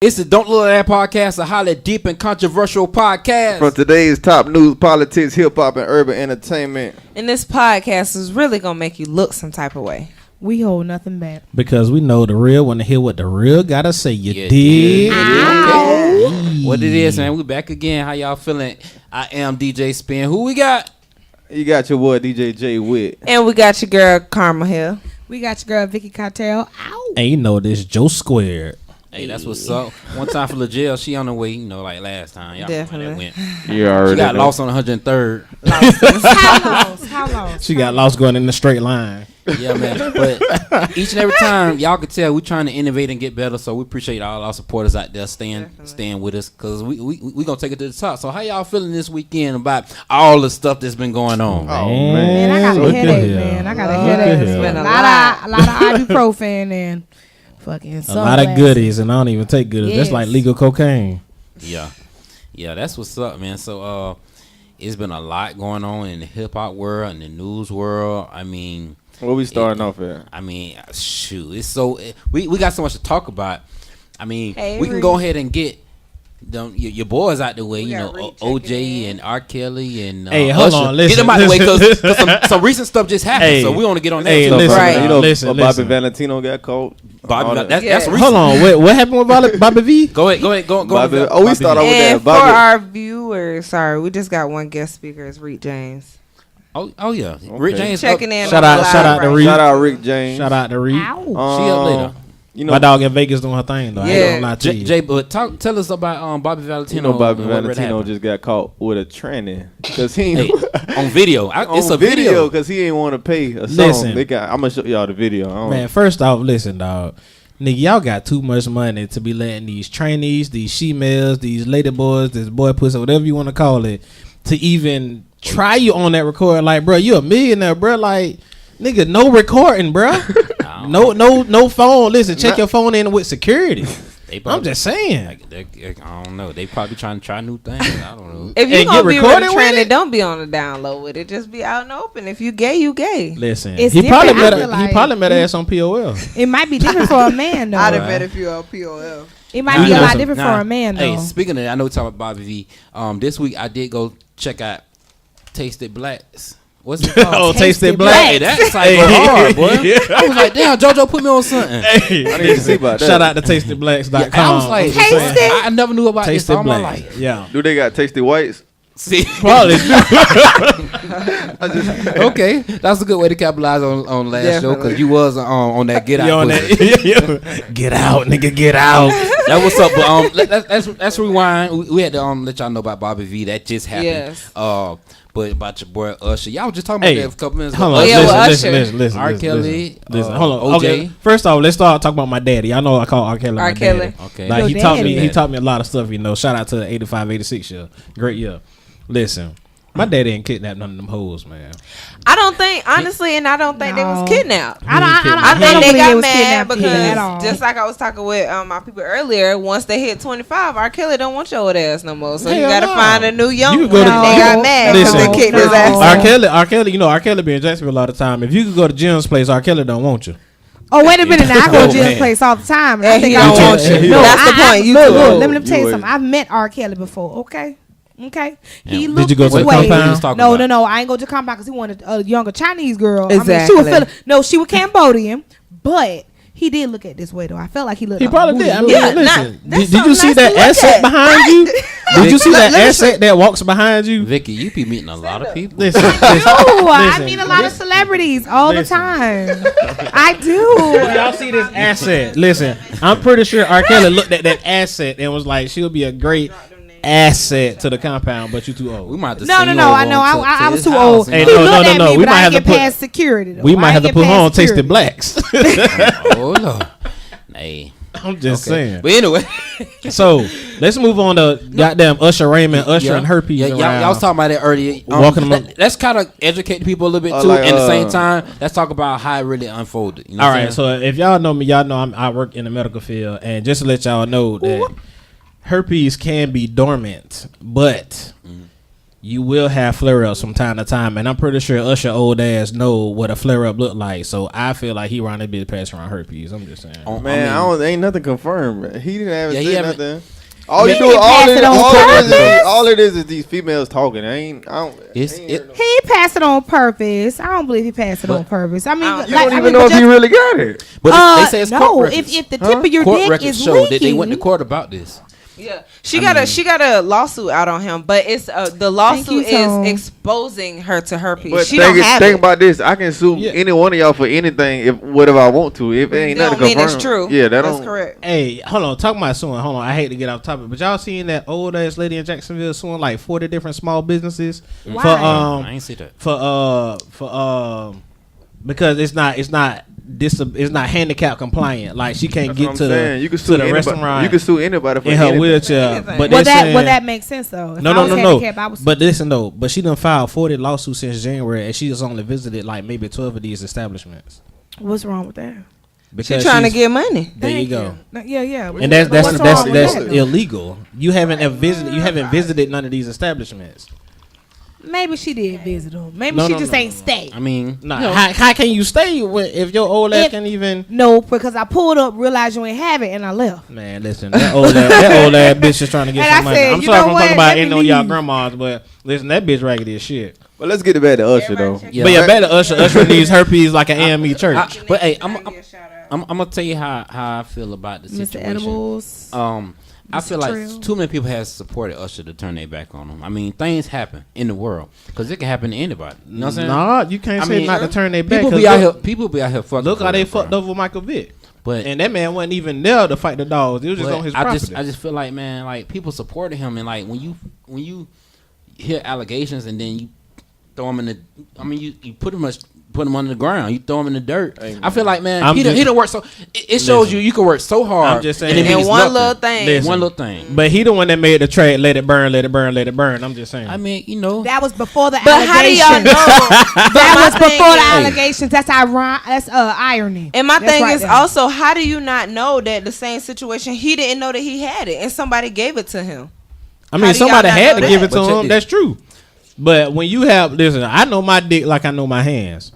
It's the Don't Look at That podcast, a highly deep and controversial podcast. From today's top news, politics, hip-hop, and urban entertainment. And this podcast is really going to make you look some type of way. We hold nothing back. Because we know the real want to hear what the real got to say. You dig? What it is, man. We back again. How y'all feeling? I am DJ Spin. Who we got? You got your boy DJ J Whit. And we got your girl Karma here. We got your girl Vicki Cartel. Ow. And you know this Joe Squared. Hey, that's what's up. One time for Lejell, she on the way, like last time. Y'all Definitely. know how that went. You already She got know. lost on 103rd. How long? She got lost going in the straight line. Yeah, man. But each and every time, y'all can tell we trying to innovate and get better. So we appreciate all our supporters out there staying with us, because we gonna take it to the top. So how y'all feeling this weekend about all the stuff that's been going on? Oh, Man, I got a headache, here. man. I got a headache. It's been A a lot of ibuprofen and fucking A lot of goodies, and I don't even take goodies. That's Yes. like legal cocaine. Yeah, that's what's up, man. So it's been a lot going on in the hip hop world and the news world. I mean, Where we starting off at? I mean, shoot, it's so we got so much to talk about. I mean, Hey, we can Reed. go ahead and get your boys out the way. We You got know, Reed checking OJ in. and R. Kelly and Hey, hold Usher. on, listen, get them out the way listen. because some recent stuff just happened. Hey, so we want to get on that hey, stuff. listen, Right. You know, listen. Bobby Valentino got caught. Bobby, All that. that's Yeah. recent. Hold on, what happened with Bobby V? Go ahead. Go. Bobby, with oh, we Bobby start V. over And there. for Bobby. our viewers, sorry, we just got one guest speaker. It's Reed James. Oh yeah, Rick James Checking in. Shout on out- the shout live out to right Reed. Shout out Rick James. Shout out to Reed. Ow. She up later. You know, My dog in Vegas doing her thing though. I ain't Yeah. gonna lie to you. Jay, but tell us about Bobby Valentino. you know Bobby and what really Valentino happened. just got caught with a tranny because he Hey, ain't on video. It's on a video. because he ain't want to pay a song. Listen. I'm gonna show y'all the video. I don't- Man, first off, listen, dog. Nigga, y'all got too much money to be letting these trainees, these she-males, these lady boys, this boy pussy, whatever you want to call it, to even try you on that record. Like, bro, you a millionaire, bro. Like, nigga, no recording, bro. No phone. Listen, check your phone in with security. I'm just saying. I don't know. They probably trying to try new things. I don't know. If you And gonna get be recorded really with trending, it? don't be on the down low with it. Just be out in the open. If you gay, you gay. Listen, It's he probably different, I met feel he like. probably met her ass on POL. It might be different for a man though. I'd have bet if you on POF. It might be a lot different for a man though. Hey, speaking of that, I know we're talking about Bobby V. This week I did go check out Tasted Blacks. What's it called? Oh, Tasted Tasted Black. Hey, that's like hard, boy. I was like, damn, JoJo put me on something. Hey, I need to see about that. shout out to tastedblacks.com. I was like, Tasted? I never knew about this Tasted all my Blacks. life. Yeah. Do they got tasty whites? See, Probably. okay, that's a good way to capitalize on last show, because you was on that get You out. on that? Get out, nigga, get out. That what's up, but let's rewind. We had to let y'all know about Bobby V. That just happened. Yes. But about your boy Usher, y'all was just talking about Hey, that a couple minutes Hold ago. on, yeah, well, listen. R. Kelly, Listen, hold on. OJ. Okay, first off, let's start talking about my daddy. I know I call R. Kelly R. my Kelly. daddy. Okay. Like Your he taught daddy. me a lot of stuff. You know, shout out to the 85, 86 year, great year. Listen, my daddy ain't kidnapped none of them hoes, man. I don't think, honestly, and I don't think they No. was kidnapped. I I don't think they believe they got was mad kidnapped at all. because just like I was talking with my people earlier, once they hit 25, R. Kelly don't want your old ass no more. So you Hell gotta no. find a new young You one. could go to- They got mad because Listen. they kicked his ass. No. R. Kelly, you know, R. Kelly be in Jacksonville a lot of time. If you could go to Jim's place, R. Kelly don't want you. Oh, wait a minute now. I go Oh, to Jim's man. place all the time. And And I think he I don't want want you. you. No, That's the point. You look, too look, old. let me tell You you wait. something. I've met R. Kelly before. Okay. He Yeah. looked Did you go this to the way. compound? No. I ain't go to the compound because he wanted a younger Chinese girl. Exactly. I mean, she was she was Cambodian, but he did look at this way though. I felt like he looked. He probably did. I mean, Yeah, listen. that's Did you see something that nice to look asset at. behind you? Did you see that Listen. asset that walks behind you? Vicky, you be meeting a lot of people. Listen, No, I listen. meet a lot of celebrities all Listen. the time. I do. Y'all see this asset? Listen, I'm pretty sure R. Kelly looked at that asset and was like, "She'll be a great asset to the compound, but you too We old." might have to No, send you I over know. to I was his too house old. and Hey, He all no, looked no, at no. me, We but might I have ain't to get put- past security. Though. We I might ain't have to get put past on Tasted security. Blacks. that. Oh Lord. Hey. I'm just saying. But anyway, So let's move on to goddamn Usher Raymond, Usher yeah. and Herpes. Yeah, y'all was talking about that earlier. Walking them up. Let's kind of educate the people a little bit too. like, At the same time, let's talk about how it really unfolded. You know All what I'm right, saying? so if y'all know me, y'all know I work in the medical field, and just to let y'all know that herpes can be dormant, but you will have flare-ups from time to time, and I'm pretty sure Usher old ass know what a flare-up look like. So I feel like he around that bitch passing around herpes. I'm just saying. Man, ain't nothing confirmed. He didn't have he say haven't- nothing. All He didn't pass it on purpose. all it is these females talking. He passed it on purpose. I don't believe he passed it on purpose. I mean, You you don't even know if he really got it. But they say it's court no. records. If the tip of your Court dick records is show leaking, that they went to court about this. Yeah, she got a lawsuit out on him, but it's the lawsuit Tom. is exposing her to herpes. But She don't have think it. about this. I can sue any one of y'all for anything if whatever I want to. If it ain't Don't nothing mean confirmed. it's true. Yeah, that's correct. Hey, hold on. Talking about suing. Hold on. I hate to get off topic, but y'all seen that old ass lady in Jacksonville suing like 40 different small businesses Why? for I ain't see that. because it's not handicap compliant. Like she can't That's get what to I'm saying. You can sue the anybody. restaurant. You can sue anybody for in her anything. wheelchair. Anything. But well, they saying, that makes sense though. If No. I was handicapped, I was- But listen though, but she done filed 40 lawsuits since January, and she has only visited like maybe 12 of these establishments. What's wrong with that? Because She's trying to she's- get money. There you Thank go. Yeah. And that's What's wrong with that? illegal. You haven't visited none of these establishments. Maybe she did visit him. Maybe No, she no, just no, ain't no. stay. I mean, Nah, you know, how can you stay if your old ass If- can't even? No, because I pulled up, realized you ain't have it, and I left. Man, listen, that old ass bitch is trying to get And I some money. said, I'm you sorry know if I'm what? talking about Let me ain't on y'all leave. grandmas, but listen, that bitch raggedy as shit. But let's get it back to Usher though. Yeah. But yeah, better Usher needs herpes like an AME church. but hey, I'm gonna tell you how I feel about the Mr. situation. Edibles. I feel like Trill. too many people have supported Usher to turn their back on him. I mean, things happen in the world because it can happen to anybody. You know what I'm saying? Nah, you can't I say mean, not to turn their back. People 'cause be out look- here. People be out here fucking. Look how for they it, bro. fucked over Michael Vick. But And that man wasn't even there to fight the dogs. It was just but on his I property. just feel like, man, like people supported him, and like when you hear allegations and then you throw him in the, I mean, you pretty much put him under the ground. You throw him in the dirt. Amen. I feel like, man, I'm he just- don't work so. It shows Listen. you can work so hard. I'm just saying. and it And means one nothing. little thing. Listen. One little thing. But he the one that made the track, let it burn, let it burn, let it burn. I'm just saying. I mean, you know, That was before the But how do y'all allegations. know? That was before the Hey. allegations. That's That's irony. And my That's thing right is there. also, how do you not know that the same situation, he didn't know that he had it and somebody gave it to him? I How mean, do somebody y'all not had to know give that? it to But check him. this. That's true. But when you have, listen, I know my dick like I know my hands.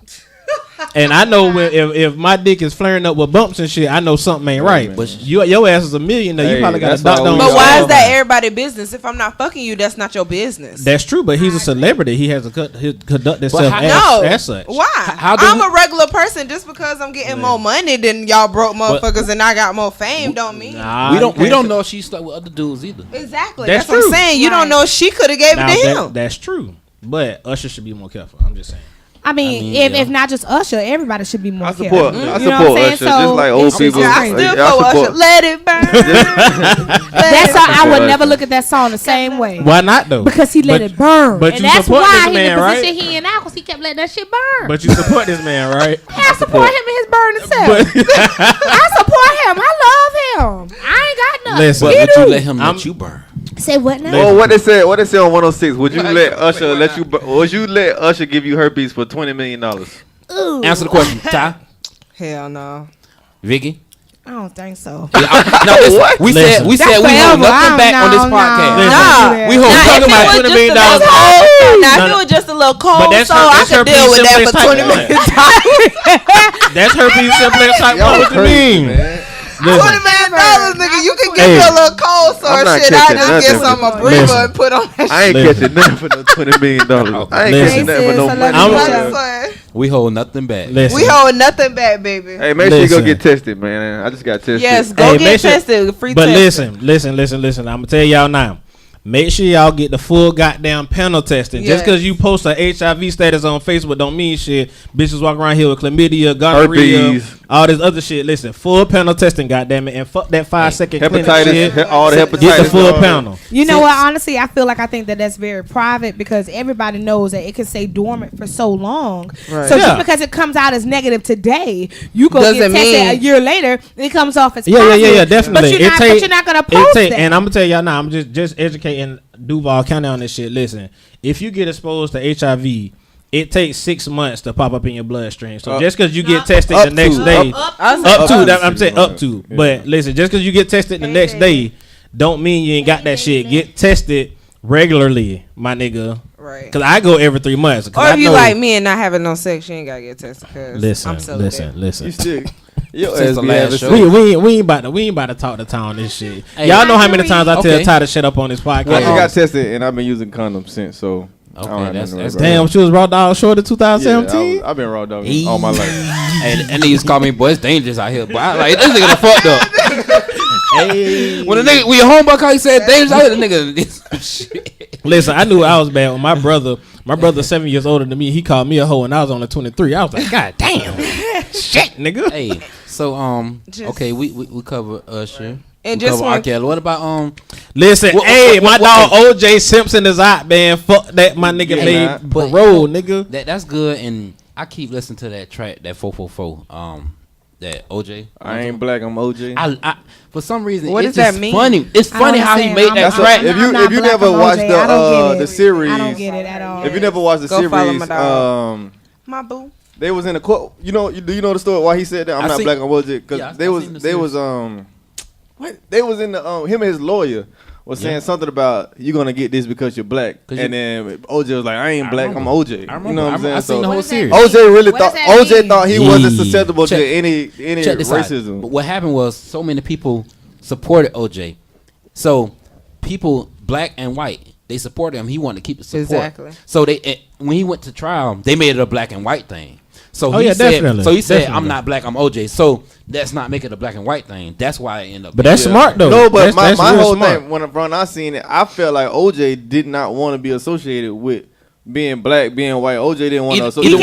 And I know if my dick is flaring up with bumps and shit, I know something ain't right. But your ass is a millionaire. You Hey, probably got a that's doctor all on we But your why arm. is that everybody's business? If I'm not fucking you, that's not your business. That's true, but he's a celebrity. He has to conduct himself how- as such. Why? how do I'm we- a regular person. Just because I'm getting more money than y'all broke motherfuckers and I got more fame, don't mean Nah, we you don't can't say- know if she slept with other dudes either. exactly. That's That's what true. I'm saying. You Right. don't know if she could have gave Now, it to that- him. that's true. But Usher should be more careful. I'm just saying. I mean, yeah. if not just Usher, everybody should be more I careful. support. I You know support what I'm saying? Usher, So, just like old it's people. just I still I go support- Usher. Let it burn. That's why I would Usher. never look at that song the same way. Why not though? Because he let But- it burn. but and you that's support why this he man, in the position right? he in now, because he kept letting that shit burn. But you support this man, right? I support him in his burning self. But- I support him. I love him. I ain't got nothing. Listen, But He would you do. let him I'm- let you burn? Say what now? Well, what they said? What they said on 106? Would you let Usher let you? Would you let Usher give you herpes for $20 million? Ooh, Answer the question, Ty, Hell no. Vicky. I don't think so. No, listen, we Listen. said we That's hold forever. nothing back on this No, podcast. no, Nah. We hold Now, talking if about it was $20 just million a little cold, now No, if no. it was just a little But cold, that's so her- I that's could her deal with that simplex for type 20 one. million. That's herpes simplex type. Y'all What you crazy, mean? man. Listen, $20 million, nigga. You can give Hey. me a little cold sore I'm not shit. I catching just nothing get some with Abreva Listen. and put on that I ain't Listen. catching nothing for no $20 million. I ain't Listen. catching nothing for no Hey, sis, I money. love you, shit. Michelle. We hold nothing back. listen. We hold nothing back, baby. Hey, make sure you go Listen. get tested, man. I just got tested. Yes, go Hey, get make sure- tested. Free But testing. listen. I'm gonna tell y'all now. Make sure y'all get the full goddamn panel testing. Just Yes. because you post a HIV status on Facebook don't mean shit. Bitches walk around here with chlamydia, gonorrhea, Herpes. all this other shit. Listen, full panel testing, goddamn it, and fuck that 5-second clinic Hepatitis, shit. all the hepatitis. Get the full all that. panel. You know what? Honestly, I feel like I think that that's very private because everybody knows that it can stay dormant for so long. Right. So Yeah. just because it comes out as negative today, you go get Doesn't tested mean- a year later, and it comes off as Yeah, positive. definitely. But you're not gonna post that. And I'm gonna tell y'all now. I'm just educating Duval County on this shit. Listen, if you get exposed to HIV, it takes 6 months to pop up in your bloodstream. So just because you get tested up the next to- day, I up said to up that, to. I'm saying up to. Yeah. But listen, just because you get tested the next day, don't mean you ain't got that shit. Get tested regularly, my nigga. Right. Because I go every 3 months. Or if you like me and not having no sex, you ain't gotta get tested. Cause Listen. You still. Yo, Since the last show. We ain't about to talk to town this shit. Hey, y'all know how many times I tell okay. Ty to shut up on this podcast. Well, I got tested and I've been using condoms since. So Okay, that's Damn, she was raw dog short of 2017. Yeah, I've been raw dog all my life. And niggas call me, boy, it's dangerous out here. But I like this nigga done fucked up. Hey. When your homeboy call, he said dangerous out here, the nigga did some shit. Listen, I knew I was bad when my brother 7 years older than me, he called me a hoe and I was only 23. I was like, God damn. Shit, nigga. Hey, so okay, we cover Usher. And we just cover R. Kelly. What about Listen, my dog OJ Simpson is out, man. Fuck that, my nigga made parole, nigga. That's good, and I keep listening to that track, that 444. That OJ. I ain't black, I'm OJ. I for some reason, what it's does just that mean? funny. It's funny how he made that track. If you never watched the series, I don't get it at all. If you never watched the series, my boo. They was in the court. Do you know the story why he said that? I'm not black, I'm OJ. Because they was in the him and his lawyer was saying something about you gonna get this because you're black, and then OJ was like, I ain't black, I'm OJ. You know what I'm saying? I seen the whole series. OJ thought he wasn't susceptible to any racism. But what happened was so many people supported OJ, so people black and white, they supported him. He wanted to keep the support. Exactly. So when he went to trial, they made it a black and white thing. So he said, I'm not black, I'm OJ. So that's not make it a black and white thing. That's why it ended up. But that's smart though. No, but that's my whole smart. thing when I seen it, I felt like OJ did not want to be associated with being black, being white. OJ didn't want to associate.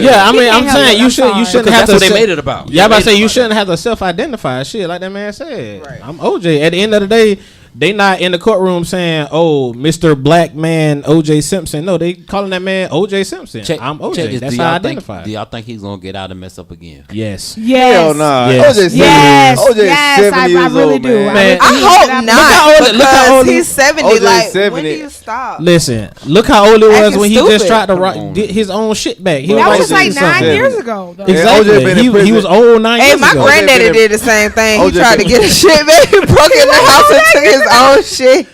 Yeah, I mean, I'm saying you shouldn't have that's to. What they made it about. Yeah, I'm about to say you shouldn't have to self-identify shit like that man said. Right. I'm OJ. At the end of the day, they not in the courtroom saying, "Oh, Mr. Black Man OJ Simpson." No, they calling that man OJ Simpson. I'm OJ. That's how I identify. Do y'all think he's gonna get out and mess up again? Yes. Hell nah. Yes. OJ 70 years really old, do. man. I hope not. Look how old he's 70. OJ Like, 70. when do you stop? Listen, look how old it was Acting when he just stupid. tried to get his own shit back. He That was was like 9 something. years ago. Though. Exactly. OJ been in He prison. was old 9 Hey, years my ago. granddaddy did the same thing. He OJ tried to get his shit back. He broke in the house and took his own shit.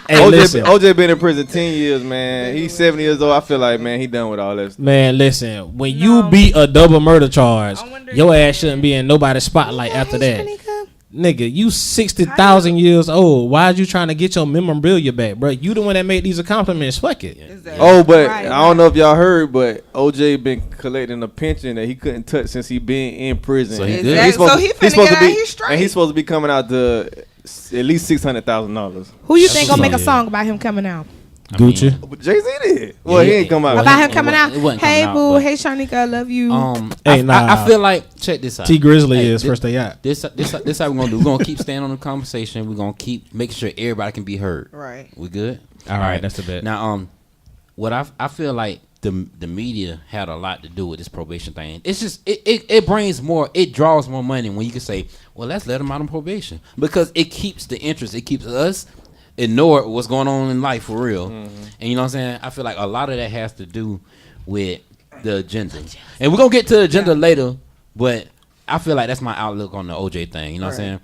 Hey, listen. OJ been in prison 10 years, man. He's 70 years old. I feel like, man, he done with all that stuff. Man, listen. When you beat a double murder charge, your ass shouldn't be in nobody's spotlight after that. Nigga, you 60,000 years old. Why are you trying to get your memorabilia back, bro? You the one that made these accomplishments. Fuck it. Exactly. Oh, but I don't know if y'all heard, but OJ been collecting a pension that he couldn't touch since he been in prison. So he Exactly. good. He's supposed, So he he's finna supposed get to out, be, he's straight. and he's supposed to be coming out to at least $600,000. Who you think That's gonna make a what's song about him coming out? Gucci. But Jay-Z did. Well, he ain't come out. About him coming out? it wasn't Hey coming out, boo, but- hey Shanika, I love you. Hey, I feel like check this out. T Grizzly Hey, is first day out. This how we're gonna do. We're gonna keep staying on the conversation. We're gonna keep making sure everybody can be heard. Right. We good? All right, that's the bet. Now, what I feel like the media had a lot to do with this probation thing. It's just it brings more, it draws more money when you can say, well, let's let them out on probation, because it keeps the interest. It keeps us ignore what's going on in life for real. And you know what I'm saying? I feel like a lot of that has to do with the agenda. And we're gonna get to the agenda later, but I feel like that's my outlook on the OJ thing. You know what I'm saying?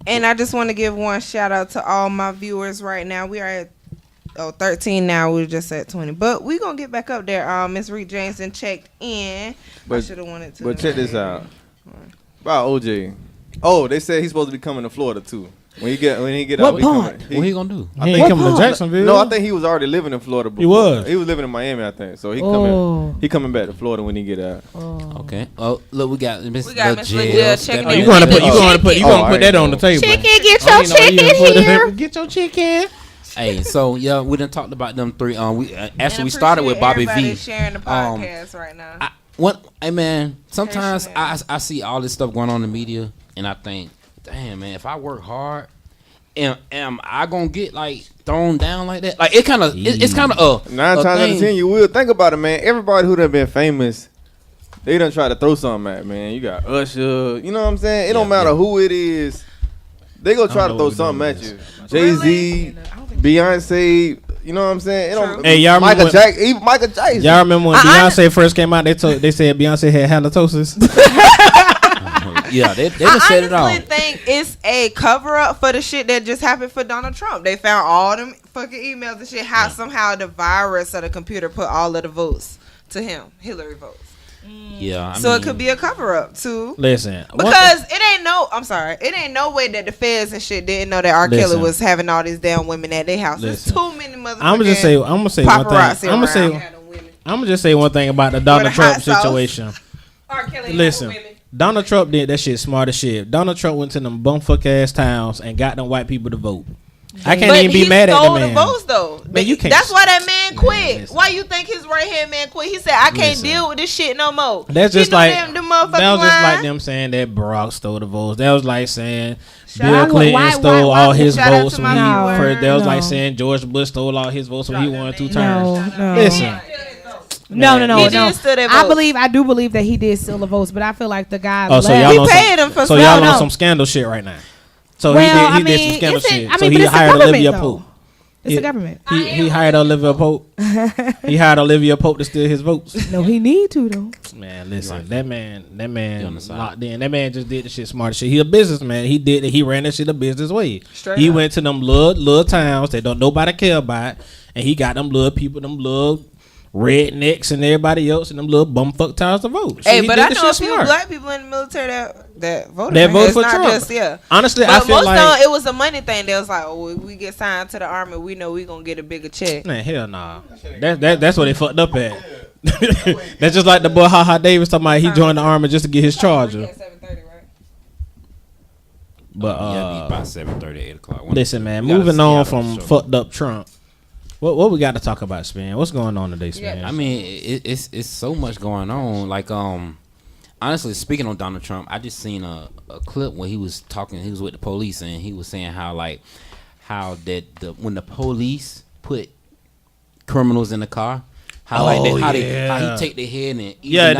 And I just want to give one shout out to all my viewers right now. We are at 13 now. We were just at 20, but we gonna get back up there. Miss Reed Jameson checked in. I should have wanted to. But check this out about OJ. Oh, they said he's supposed to be coming to Florida too. When he get out, What he gonna do? He ain't coming to Jacksonville. No, I think he was already living in Florida before. He was. He was living in Miami, I think. So he coming back to Florida when he get out. Okay. Oh, look, we got Miss got Miss Lejell Lejell stepping checking in. You gonna put Chicken. that on the table. Chicken, get your I don't even know chicken where you put here. it. Get your chicken. Hey, so yeah, we done talked about them three. We And actually we started with Bobby everybody V. sharing the podcast right now. Hey man, sometimes I see all this stuff going on in the media, and I think, damn man, if I work hard, am I gonna get like thrown down like that? Like it's kind of a 9 times out of 10 you will. Think about it, man. Everybody who done been famous, they done try to throw something at, man. You got Usher. You know what I'm saying? It don't matter who it is. They gonna try to throw something at you. Jay-Z, Beyonce. You know what I'm saying? It don't. Hey, y'all Michael remember Jackson. Even Michael Jackson. Y'all remember when Beyonce first came out? They said Beyonce had halitosis. Yeah, they done said it all. I honestly think it's a cover up for the shit that just happened for Donald Trump. They found all them fucking emails and shit. How somehow the virus of the computer put all of the votes to him, Hillary votes. Yeah, So it could be a cover up too. Listen, Because it ain't no way that the feds and shit didn't know that R. Kelly was having all these damn women at their house. There's too many motherfuckers. I'm gonna say one thing. I'm gonna say one thing about the Donald Trump situation. R. Kelly Listen, Donald Trump did that shit smart as shit. Donald Trump went to them bumfuck ass towns and got them white people to vote. I can't even be mad at the man. He stole the votes though. Man, you can't. That's why that man quit. Why you think his right hand man quit? He said, "I can't deal with this shit no more." That's just like that was just like them saying that Barack stole the votes. That was like saying Bill Clinton stole all his votes when that was like saying George Bush stole all his votes when he won 2 terms. Listen. No. I do believe that he did steal the votes, but I feel like the guy. Oh, so y'all paid him for. So y'all on some scandal shit right now. So he did some scandal shit. So he hired Olivia Pope. It's the government. He hired Olivia Pope. He hired Olivia Pope to steal his votes. No, he need to though. Man, listen, that man locked in. That man just did the shit smart as shit. He a businessman. He ran that shit a business way. He went to them little towns that don't nobody care about, and he got them little people, them little rednecks and everybody else and them little bumfuck towns to vote. So hey, but I know a few black people in the military that voted. That voted for Trump. Honestly, but I feel like most of it was a money thing. They was like, "Oh, we get signed to the army, we know we gonna get a bigger check." Man, hell nah. That's what they fucked up at. That's just like the boy HaHa Davis talking about he joined the army just to get his charger. But by 7:30, 8 o'clock. Listen, man, moving on from fucked up Trump. What we got to talk about, Span? What's going on today, Span? I mean, it's so much going on. Like, honestly, speaking on Donald Trump, I just seen a clip where he was talking. He was with the police, and he was saying how when the police put criminals in the car, how he take their head and eat you gotta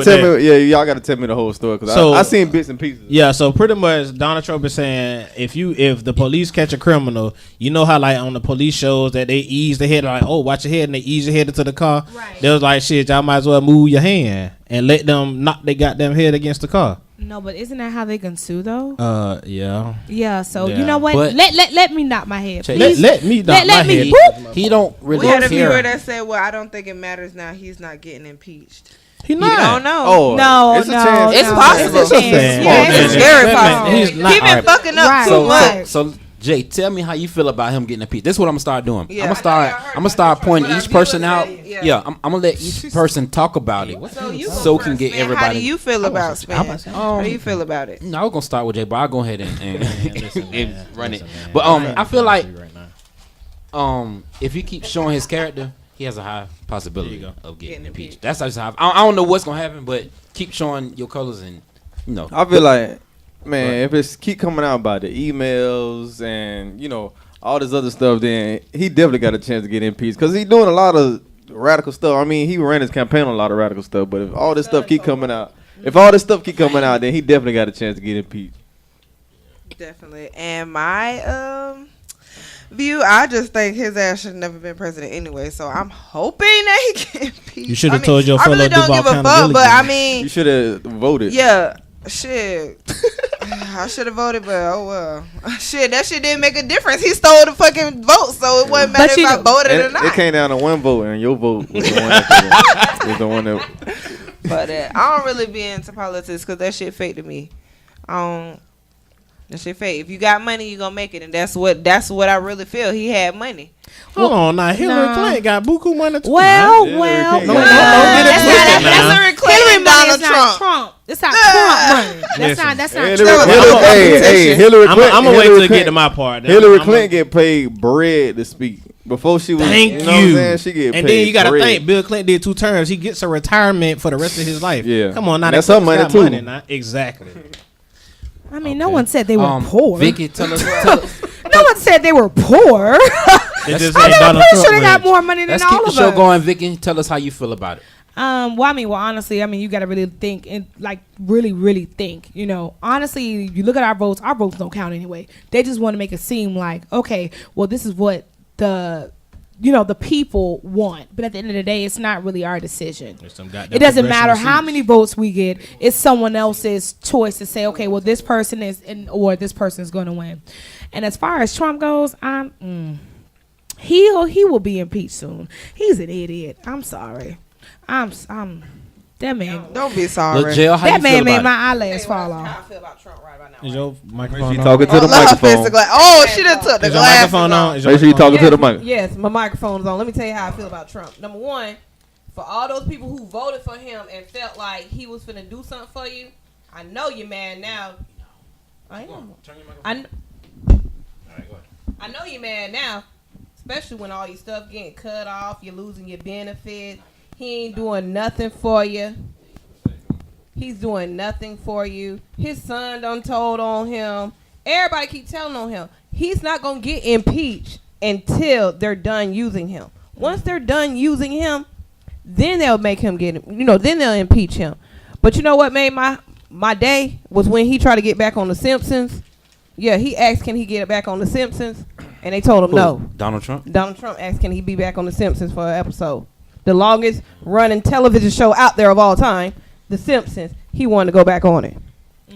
tell me. Yeah, y'all gotta tell me the whole story because I seen bits and pieces. Yeah, so pretty much Donald Trump is saying if the police catch a criminal, you know how like on the police shows that they ease the head, like, oh, watch your head, and they ease your head into the car. Right. They was like, shit, y'all might as well move your hand and let them knock their goddamn head against the car. No, but isn't that how they can sue though? Yeah. Yeah, so you know what? But let me knock my head. Let me knock my head. He don't really care. We had a viewer that said, "Well, I don't think it matters now. He's not getting impeached." He not. You don't know. Oh, no, it's a chance. It's possible. It's very possible. He's been fucking up too much. So Jay, tell me how you feel about him getting impeached. This is what I'm gonna start doing. Yeah. I'm gonna start pointing each person out. Yeah, I'm gonna let each person talk about it, so we can get everybody. How do you feel about it? How do you feel about it? No, I was gonna start with Jay, but I'll go ahead and run it. But I feel like if you keep showing his character, he has a high possibility of getting impeached. That's just how I don't know what's gonna happen, but keep showing your colors and I feel like. Man, if it's keep coming out about the emails and, all this other stuff, then he definitely got a chance to get impeached because he's doing a lot of radical stuff. I mean, he ran his campaign on a lot of radical stuff, but if all this stuff keep coming out, then he definitely got a chance to get impeached. Definitely. And my view, I just think his ass should have never been president anyway, so I'm hoping that he get impeached. You should have told your fellow I really don't give a fuck, but I mean... You should have voted. Yeah. Shit. I should have voted, but oh well. Shit, that shit didn't make a difference. He stole the fucking vote, so it wouldn't matter if I voted or not. It came down to one vote, and your vote was the one that But I don't really be into politics because that shit fake to me. That shit fake. If you got money, you gonna make it, and that's what I really feel. He had money. Hold on, now Hillary Clinton got buku money too. Well, that's Hillary Clinton, Donald Trump. It's not Trump money. That's not true. Hey, Hillary Clinton. I'm gonna wait till get to my part. Hillary Clinton get paid bread to speak before she was. Thank you. Know what I'm saying? She get paid. And then you gotta bread. think Bill Clinton did 2 terms. He gets a retirement for the rest of his life. Yeah, come on, now that's her money too. Exactly. I mean, no one said they were poor. Vicki, tell us. No one said they were poor. I'm pretty sure they got more money than all of us. Let's keep the show going, Vicki. Tell us how you feel about it. Honestly, you got to really think and really think. Honestly, you look at our votes don't count anyway. They just want to make it seem like, okay, well, this is what the the people want. But at the end of the day, it's not really our decision. It doesn't matter how many votes we get. It's someone else's choice to say, okay, well, this person is or this person is going to win. And as far as Trump goes, he will be impeached soon. He's an idiot. I'm sorry. I'm that man. Don't be sorry. Lejell, how That you man feel made about my it? eyelashes fall How I off. feel about Trump right about Is now. your microphone She on? talking to the Love her microphone. fist glass. Oh, she done took the Is your glasses microphone off. on? Is your Make sure you microphone talking to the mic. Yes, my microphone's on. Let me tell you how I feel about Trump. Number one, for all those people who voted for him and felt like he was finna do something for you, I know you're mad now. I am. I know you're mad now, especially when all your stuff getting cut off, you're losing your benefits. He ain't doing nothing for you. He's doing nothing for you. His son done told on him. Everybody keep telling on him. He's not going to get impeached until they're done using him. Once they're done using him, then they'll make him then they'll impeach him. But you know what made my day was when he tried to get back on the Simpsons. Yeah, he asked, can he get back on the Simpsons? And they told him no. Donald Trump? Donald Trump asked, can he be back on the Simpsons for an episode? The longest running television show out there of all time, The Simpsons. He wanted to go back on it.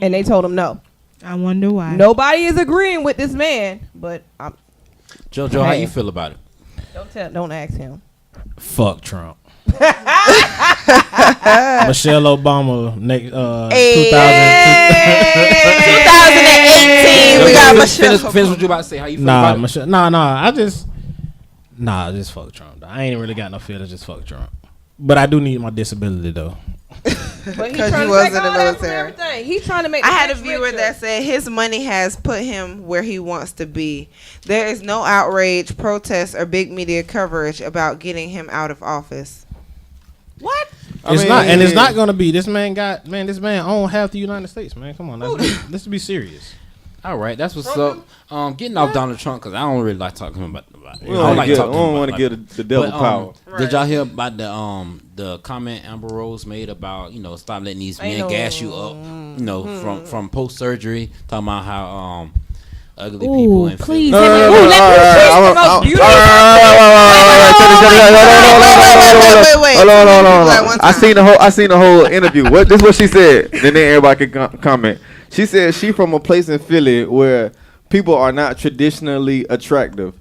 And they told him no. I wonder why. Nobody is agreeing with this man, but JoJo, how you feel about it? don't ask him. Fuck Trump. Michelle Obama next 2018. We got Michelle. Finish what you about to say. How you feel about it? Michelle. Just fuck Trump. I ain't really got no feelings. Just fuck Trump. But I do need my disability though. But Because trying he to was take in the all that from military. everything. He's trying to make. I the had a rich viewer richer. that said his money has put him where he wants to be. There is no outrage, protest, or big media coverage about getting him out of office. What? It's not gonna be. This man own half the United States, man. Come on, let's be serious. All right, that's what's up. Getting off Donald Trump because I don't really like talking about it. We don't want to get the devil power. Did y'all hear about the comment Amber Rose made about stop letting these men gas you up from post surgery, talking about how ugly people and please. Wait. I seen the whole interview. This is what she said. Then everybody can comment. She said she from a place in Philly where people are not traditionally attractive.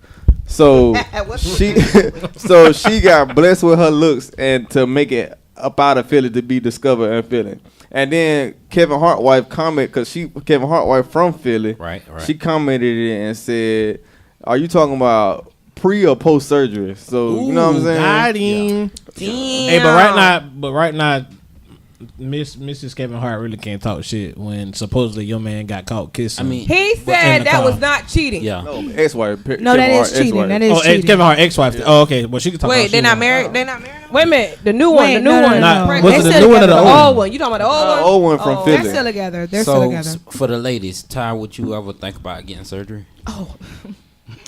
So she got blessed with her looks and to make it up out of Philly to be discovered in Philly. And then Kevin Hart wife comment because Kevin Hart wife from Philly. Right. She commented it and said, "Are you talking about pre or post surgery?" So you know what I'm saying? Got him. Damn. Hey, but right now, Mrs. Kevin Hart really can't talk shit when supposedly your man got caught kissing. I mean, He said that was not cheating. yeah. No, ex-wife. No, that is cheating. That is cheating. Kevin Hart ex-wife. Yeah. Oh, okay. Well, she can talk. Wait, they're about not married. They're not married. Wait a minute, the new one. no. Was They it the still new one or together, the old old one? one? You talking about the old one? Old one from Philly. They're still together. They're So still together. for the ladies, Ty, would you ever think about getting surgery?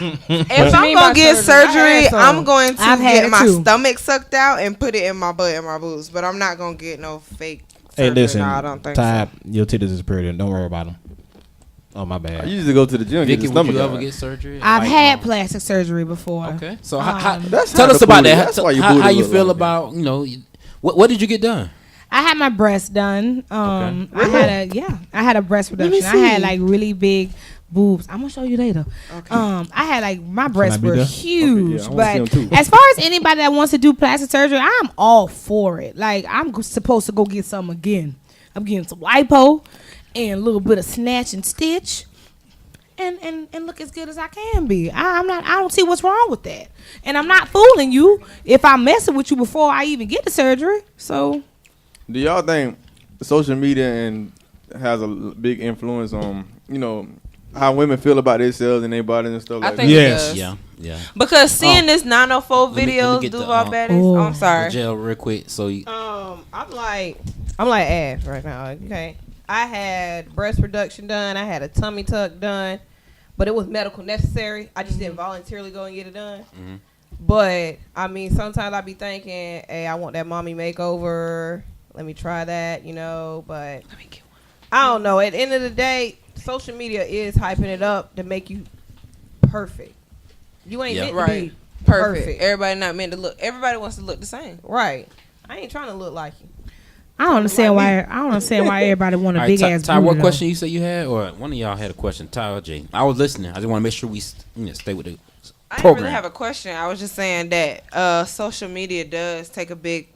If I'm gonna get surgery, I'm going to I've had get it my too. stomach sucked out and put it in my butt and my boobs. But I'm not gonna get no fake. Hey, surgery. listen, No, I don't think Ty, so. your titties is pretty. Don't worry about them. Oh, my I bad. usually go to the gym and Vicky, get the would stomach you ever out. get surgery? I've Like, had plastic surgery before. Okay, so That's tell not us the about booty. that. That's why your How booty you look feel like about what did you get done? I had my breast done. I had a breast reduction. I see. had like really big boobs. I'm gonna show you later. Okay. I had like my breasts be were there? huge, Okay, yeah, I wanna but see 'em too. as far as anybody that wants to do plastic surgery, I'm all for it. Like supposed to go get some again. I'm getting some lipo and a little bit of snatch and stitch. And look as good as I can be. I don't see what's wrong with that. And I'm not fooling you if I'm messing with you before I even get the surgery. So Do y'all think social media has a big influence on how women feel about themselves and their bodies and stuff I like think that? Yes. it does. Yeah. Because seeing this 904 let me videos, get the, Duval Baddies. oh. Oh, I'm sorry. Jail real quick. So you, I'm like Ash right now. Okay, I had breast reduction done. I had a tummy tuck done, but it was medical necessary. I just didn't voluntarily go and get it done. Mhm. But I mean, sometimes I be thinking, hey, I want that mommy makeover. Let me try that, But I don't know. At the end of the day, social media is hyping it up to make you perfect. You ain't meant to Right. be perfect. Everybody not meant to look. Everybody wants to look the same. Right. I ain't trying to look like you. I don't understand why. I don't understand why everybody want a big ass. Ty, what booty, question you said you had, or one of y'all had a question? Ty or Jay? I was listening. I just want to make sure we stay with the I didn't program. really have a question. I was just saying that social media does take a big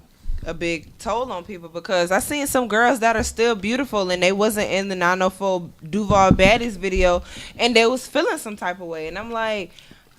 toll on people, because I seen some girls that are still beautiful and they wasn't in the 904 Duval Baddies video and they was feeling some type of way, and I'm like,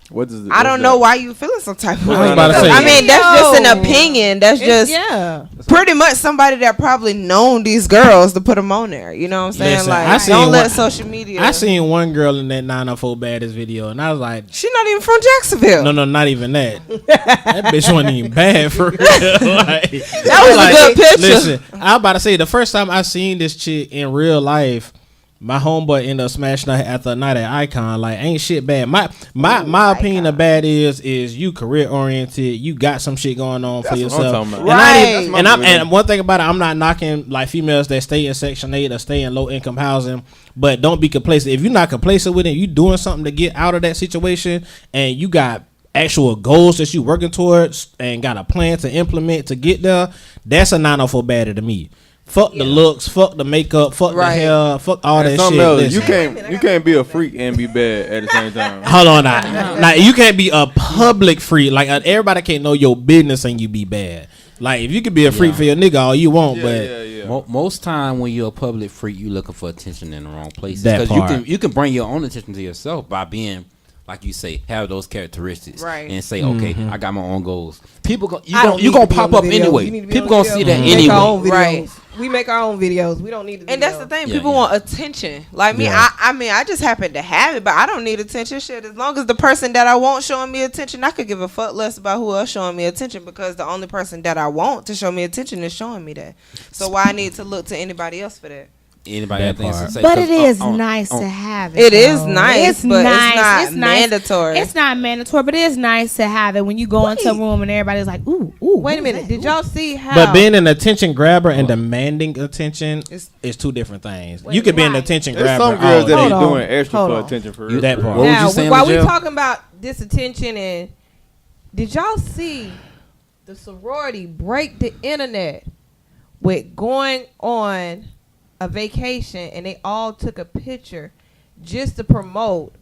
What does it, I don't know why you feeling some type of way. I was about to say- I mean, that's just an opinion. That's just Yeah. pretty much somebody that probably known these girls to put them on there. You know what I'm saying? Listen, like, I seen don't let one- social media. I seen one girl in that 904 Baddies video, and I was like, She not even from Jacksonville. no, not even that. That bitch wasn't even bad for real. Like, That was a good picture. Listen, I was about to say, the first time I seen this chick in real life, my homeboy ended up smashing her after a night at Icon. Like, ain't shit bad. My opinion of bad is you career oriented. You got some shit going on for That's what I'm yourself. talking And, about. Right. and one thing about it, I'm not knocking like females that stay in Section 8 or stay in low income housing, but don't be complacent. If you're not complacent with it, you doing something to get out of that situation, and you got actual goals that you working towards and got a plan to implement to get there, that's a 904 baddie to me. Fuck the looks, fuck the makeup, fuck Right. the hair, fuck all And that something shit. else, Listen. you can't be a freak and be bad at the same time. Hold on now. You can't be a public freak. Like, everybody can't know your business and you be bad. Like, if you could be a freak for your nigga all you want, but Most time when you're a public freak, you looking for attention in the wrong places. That Because you can bring your own attention to yourself by being, like you say, have those characteristics, Right. and say, okay, I got my own goals. People I don't you need gonna to be pop on up the video. anyway. You need to be People on the gonna see that video. We make our own anyway. videos. Right. We make our own videos. We don't need the And video. that's the thing. Yeah, People yeah. want attention. Like me, Yeah. I mean, I just happen to have it, but I don't need attention. Shit, as long as the person that I want showing me attention, I could give a fuck less about who else showing me attention, because the only person that I want to show me attention is showing me that. So why I need to look to anybody else for that? Anybody That have things to part. say? But 'Cause it is on- nice on- to have It it. is though. nice, It's but nice. it's not It's nice. mandatory. It's not mandatory, but it is nice to have it when you go into a room and everybody's like, ooh. Wait a who's minute. that? Did y'all see how? But being an attention grabber and demanding attention is two different things. You could be an right. attention There's grabber. some girls that Hold ain't on. doing extra Hold for on. attention for You- real. that part. What was now, you saying, while we Lejell? talking about this attention, and did y'all see the sorority break the internet with going on a vacation, and they all took a picture just to promote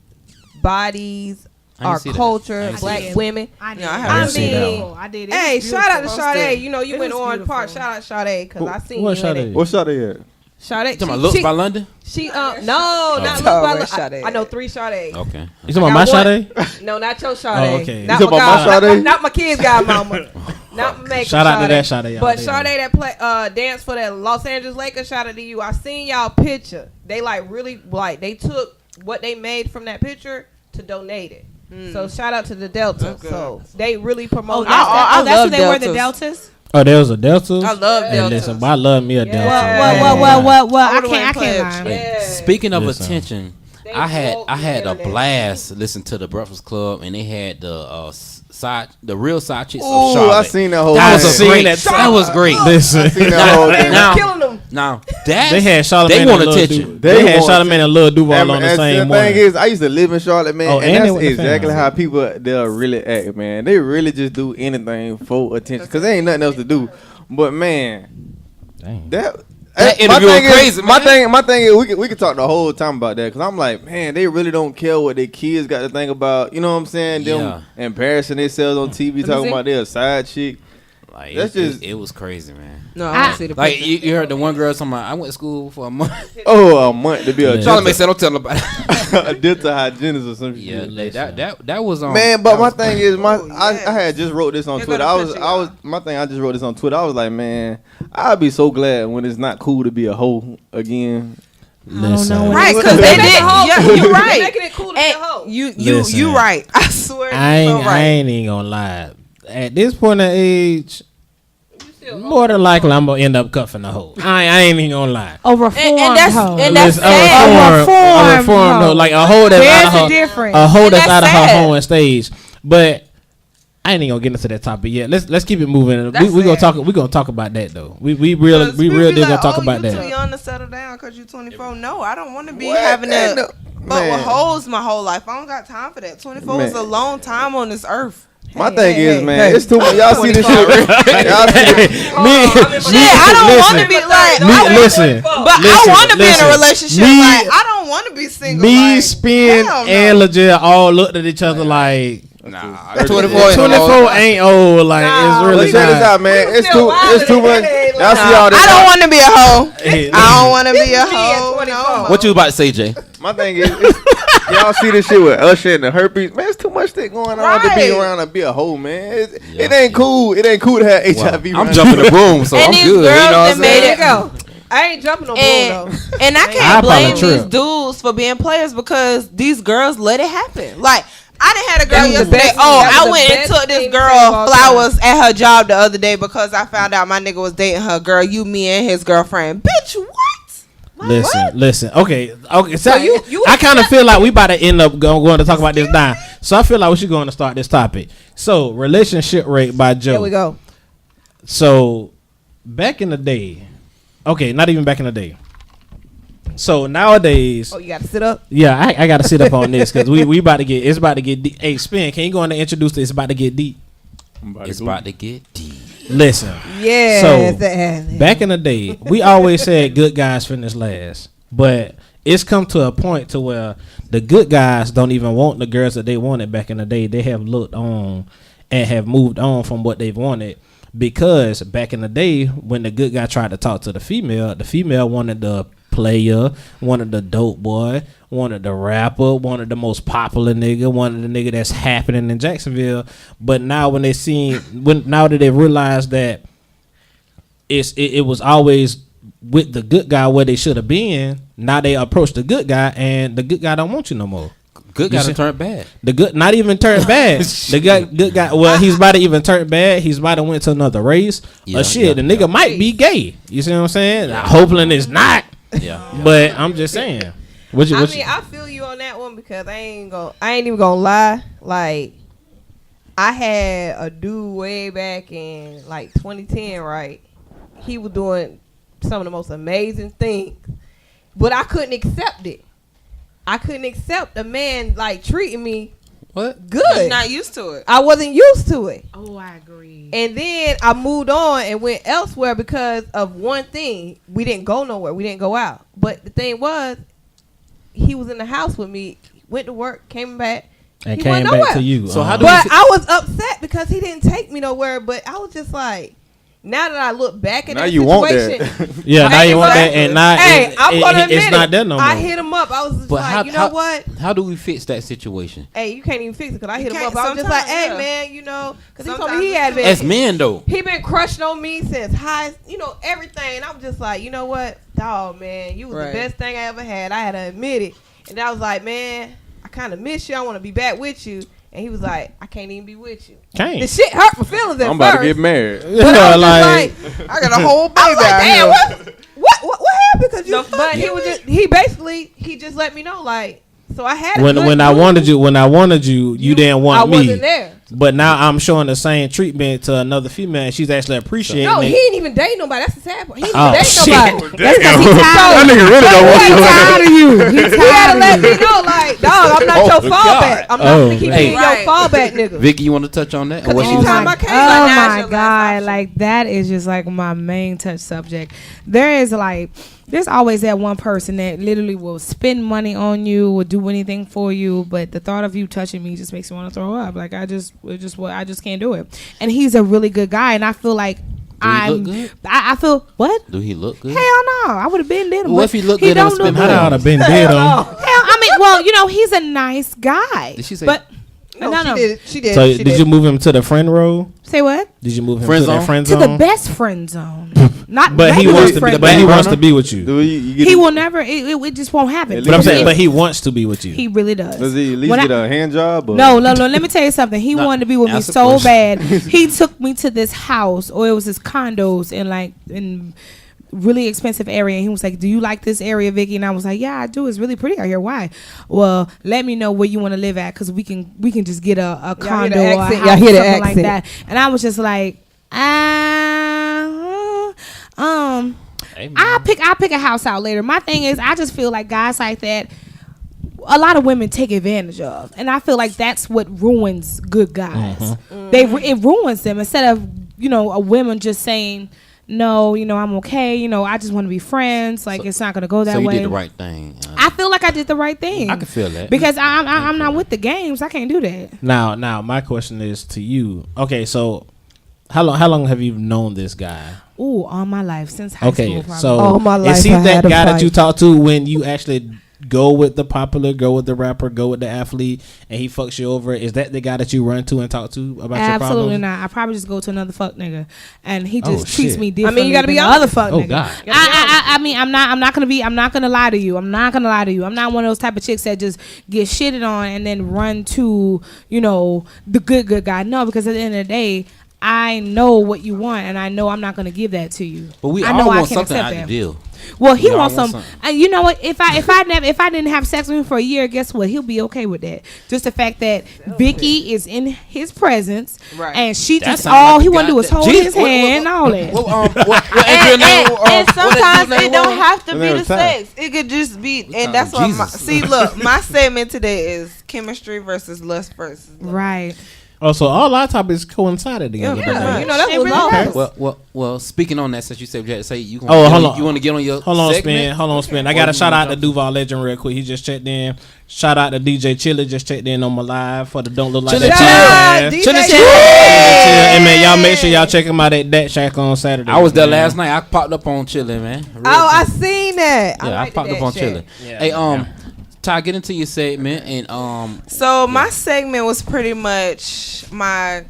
bodies, I didn't our see that. I culture, didn't see black that. women. I did. No, I I haven't seen that mean, one. I did. It hey, was shout out to beautiful. Sade. You know, you It went was on beautiful. Park. Shout out Sade, because I seen What you in Sade? it. What shot they at? Sade. You talking about looks by London? She no, not Oh. Look Oh, by where London. Sade I know at? 3 Sade. Okay. You talking about my Sade? No, not your Sade. Oh, okay. Not You talking about my Sade? Not my kids' godmama. Not my makeup Shout out to that Sade. Sade. But Sade that play dance for that Los Angeles Lakers. Shout out to you. I seen y'all picture. They like really like they took what they made from that picture to donate it. So shout out to the Delta. Okay. So they really Oh, promote. that's, I that's love what they were, the Deltas. Deltas? Oh, there was a Delta. I love Hey, Deltas. listen, but I love me a Delta. Well, I I would've can't went lie. pledge. Yeah. Speaking of Listen. attention, They I had broke a the internet. blast listening to the Breakfast Club, and they had the real side chicks of Ooh, Charlotte. I seen that whole That thing. was a great. That- That was great. Listen, Seen that whole thing. Now, Killing them. now that they had Charlamagne. They and want Lil attention. Du- They had want Charlamagne and Lil Duval on the And same the one. thing is, I used to live in Charlotte, man, Oh, and and they that's with the exactly fans. how people they'll really act, man. They really just do anything for attention because there ain't nothing else to do. But man, Dang. That my interview was thing is- crazy, My man. thing is, we could talk the whole time about that because I'm like, man, they really don't care what their kids got to think about. You know what I'm saying? Them Yeah. embarrassing themselves on TV talking about their side chick. like That's just- it was crazy, man. No, I don't see the Like picture. you heard the one girl talking about, I went to school for a month. Oh, a month to be a Yeah. Charlamagne said, "Don't tell nobody." a dental hygienist or some Yeah, shit. like, that was on. Man, but that my was- thing is, Oh, yes. I had just wrote this on Here Twitter. go the I picture, was my thing. I just wrote this on Twitter. I was like, man, I'd be so glad when it's not cool to be a hoe again. Listen. Right, because they did. Yeah, you They're right. making it cool to be a hoe. And you Listen. right. I swear. I you so ain't, right. I ain't even gonna lie. At this point of age, You still more than likely I'm gonna end up cuffing a hoe. I ain't even gonna lie. A reformed And that's- hoe. and that's Listen, sad. a reformed reformed hoe, hoe. like a hoe that's There's out a of her, difference. a hoe And that's that's out of her sad. hoeing stage. But I ain't even gonna get into that topic yet. Let's keep it moving. That's We gonna sad. talk about that though. We real Because people be deal gonna like, talk oh, about you too that. young to settle down because you 24. No, I don't want to be What? having that. But Man. with hoes my whole life, I don't got time for that. 24 is Man. a long time on this earth. My thing is, man, it's too much. Y'all see this shit? Y'all see this? I don't want to be like. But I want to be in a relationship. Like, I don't want to be single. Me, Spin, and Lejell all looked at each other like. Nah, 24 ain't old. Like it's really check this out, man. It's too much. Y'all see all this? I don't want to be a hoe. I don't want to be a hoe. No. What you about to say, Jay? My thing is, y'all see this shit with Usher and the herpes. Man, it's too much shit going on to be around and be a hoe, man. It ain't cool. It ain't cool to have HIV. I'm jumping the broom, so I'm good. You know what I'm saying? Go. I ain't jumping no broom though. And I can't blame these dudes for being players because these girls let it happen. Like, I done had a girl yesterday. I went and took this girl flowers at her job the other day because I found out my nigga was dating her girl. Me and his girlfriend. Bitch, what? Listen. Okay. So I kind of feel like we about to end up going to talk about this now. So I feel like we should go on to start this topic. So relationship rate by Joe. Here we go. So back in the day, okay, not even back in the day. So nowadays, you gotta sit up. Yeah, I gotta sit up on this because we about to get. It's about to get deep. Hey, Spin, can you go on and introduce this? It's about to get deep. It's about to get deep. Listen. Yeah. So back in the day, we always said good guys finish last, but it's come to a point to where the good guys don't even want the girls that they wanted back in the day. They have looked on and have moved on from what they've wanted. Because back in the day, when the good guy tried to talk to the female wanted the player, wanted the dope boy, wanted the rapper, wanted the most popular nigga, wanted the nigga that's happening in Jacksonville. But now when now that they realize that it was always with the good guy where they should have been, now they approach the good guy and the good guy don't want you no more. Good guy to turn bad. The good, not even turn bad. Good guy. Well, he's about to even turn bad. He's about to went to another race. The nigga might be gay. You see what I'm saying? Yeah. Hoping it's not. Yeah. But I'm just saying. I feel you on that one because I ain't even gonna lie. Like, I had a dude way back in like 2010, right? He was doing some of the most amazing things, but I couldn't accept it. I couldn't accept a man like treating me good. You're not used to it. I wasn't used to it. Oh, I agree. And then I moved on and went elsewhere because of one thing. We didn't go nowhere. We didn't go out. But the thing was, he was in the house with me, went to work, came back. And came back to you. So I was upset because he didn't take me nowhere. But I was just like, now that I look back at that situation, want that. Yeah, now you want that, and now I'm gonna admit it's not there no more. I hit him up. I was just like, you know what? How do we fix that situation? Hey, you can't even fix it because I hit him up. I was just like, hey man, you know, because he told me he had been as men though. He been crushed on me since high, you know, everything. And I was just like, you know what, dog, man, you was the best thing I ever had. I had to admit it, and I was like, man, I kind of miss you. I want to be back with you. And he was like, I can't even be with you. Can't. The shit hurt my feelings at I'm about first. to get married. But I was like, I got a whole baby I was like, out damn, here. what happened? Because you, but he just let me know, like, so I had when I wanted you, you didn't want me. I wasn't there. But now I'm showing the same treatment to another female, and she's actually appreciating it. No, he ain't even date nobody. That's the sad part. He ain't even date nobody. That's because he's that nigga really don't want you. Tired of you. He had to let me know, like, dog, I'm not your fallback. I'm not gonna keep being your fallback nigga. Vicky, you want to touch on that? And what she was Oh my God, like that is just like my main touch subject. There's always that one person that literally will spend money on you, will do anything for you, but the thought of you touching me just makes me want to throw up. Like I just can't do it. And he's a really good guy, and I feel like I feel what? Do he look good? Hell no, I would have been dead. What if he looked good and spent money? I would have been dead on. Hell, I mean, well, you know, he's a nice guy. Did she say? But no. She did. So did you move him to the friend role? Say what? Did you move him Friend to the zone? friend To zone? the best friend zone. Not But he wants to be. friend But he zone. wants to be with you. He will never. It just won't happen. But I'm saying, but he wants to be with you. He really does. Does he at least get a hand job? Or? No. Let me tell you something. He wanted to be with me Ask a so question. bad. He took me to this house, or it was his condos in really expensive area. And he was like, "Do you like this area, Vicky?" And I was like, "Yeah, I do. It's really pretty out here. Why?" Well, let me know where you want to live at, because we can just get a condo or a house, something like that. And I was just like, I'll pick a house out later. My thing is, I just feel like guys like that, a lot of women take advantage of, and I feel like that's what ruins good guys. It ruins them instead of a woman just saying, no, I'm okay. I just want to be friends. Like, it's not gonna go that way. So you did the right thing. I feel like I did the right thing. I can feel that because I'm not with the games. I can't do that. Now, my question is to you. Okay, so how long have you known this guy? Ooh, all my life since high school. Okay, so all my life is he I that had a guy that fight. you talk to when you actually go with the popular, go with the rapper, go with the athlete, and he fucks you over? Is that the guy that you run to and talk to about your problems? Absolutely not. I probably just go to another fuck nigga, and he just treats shit. me differently. I mean, you gotta be than the other honest. fuck nigga. God. I mean, I'm not gonna lie to you. I'm not one of those type of chicks that just get shitted on and then run to the good guy. No, because at the end of the day, I know what you want, and I know I'm not gonna give that to you. But we I all know I want can something accept out that. the deal. Well, he We all wants want some. something. You know what? If I didn't have sex with him for a year, guess what? He'll be okay with that. Just the fact that Vicky is in his presence, Right. and she That just sound all like he you want to do got is that. hold Jesus, his what- hand and all that. And sometimes it don't have to The be name the of time. sex. It could just be, and that's why. Look, my segment today is chemistry versus lust versus love. Right. Oh, so all our topics coincided together. Yeah, Right. that's what was all. Well. Speaking on that, since you said you had to say you. Oh, hold on. You want to get on your Hold on, segment? Spin. I got to shout out to Duval Legend real quick. He just checked in. Shout out to DJ Chili, just checked in on my live for the Don't Look Like Chili, That Chili. podcast. Chili, Hey man, y'all make sure y'all check him out at Dat Shack on Saturday. I was there man. last night. I popped up on Chili, man. Real I quick. seen that. Yeah, I popped up on Chili. Yeah, Hey, Ty, get into your segment and So my segment was pretty much my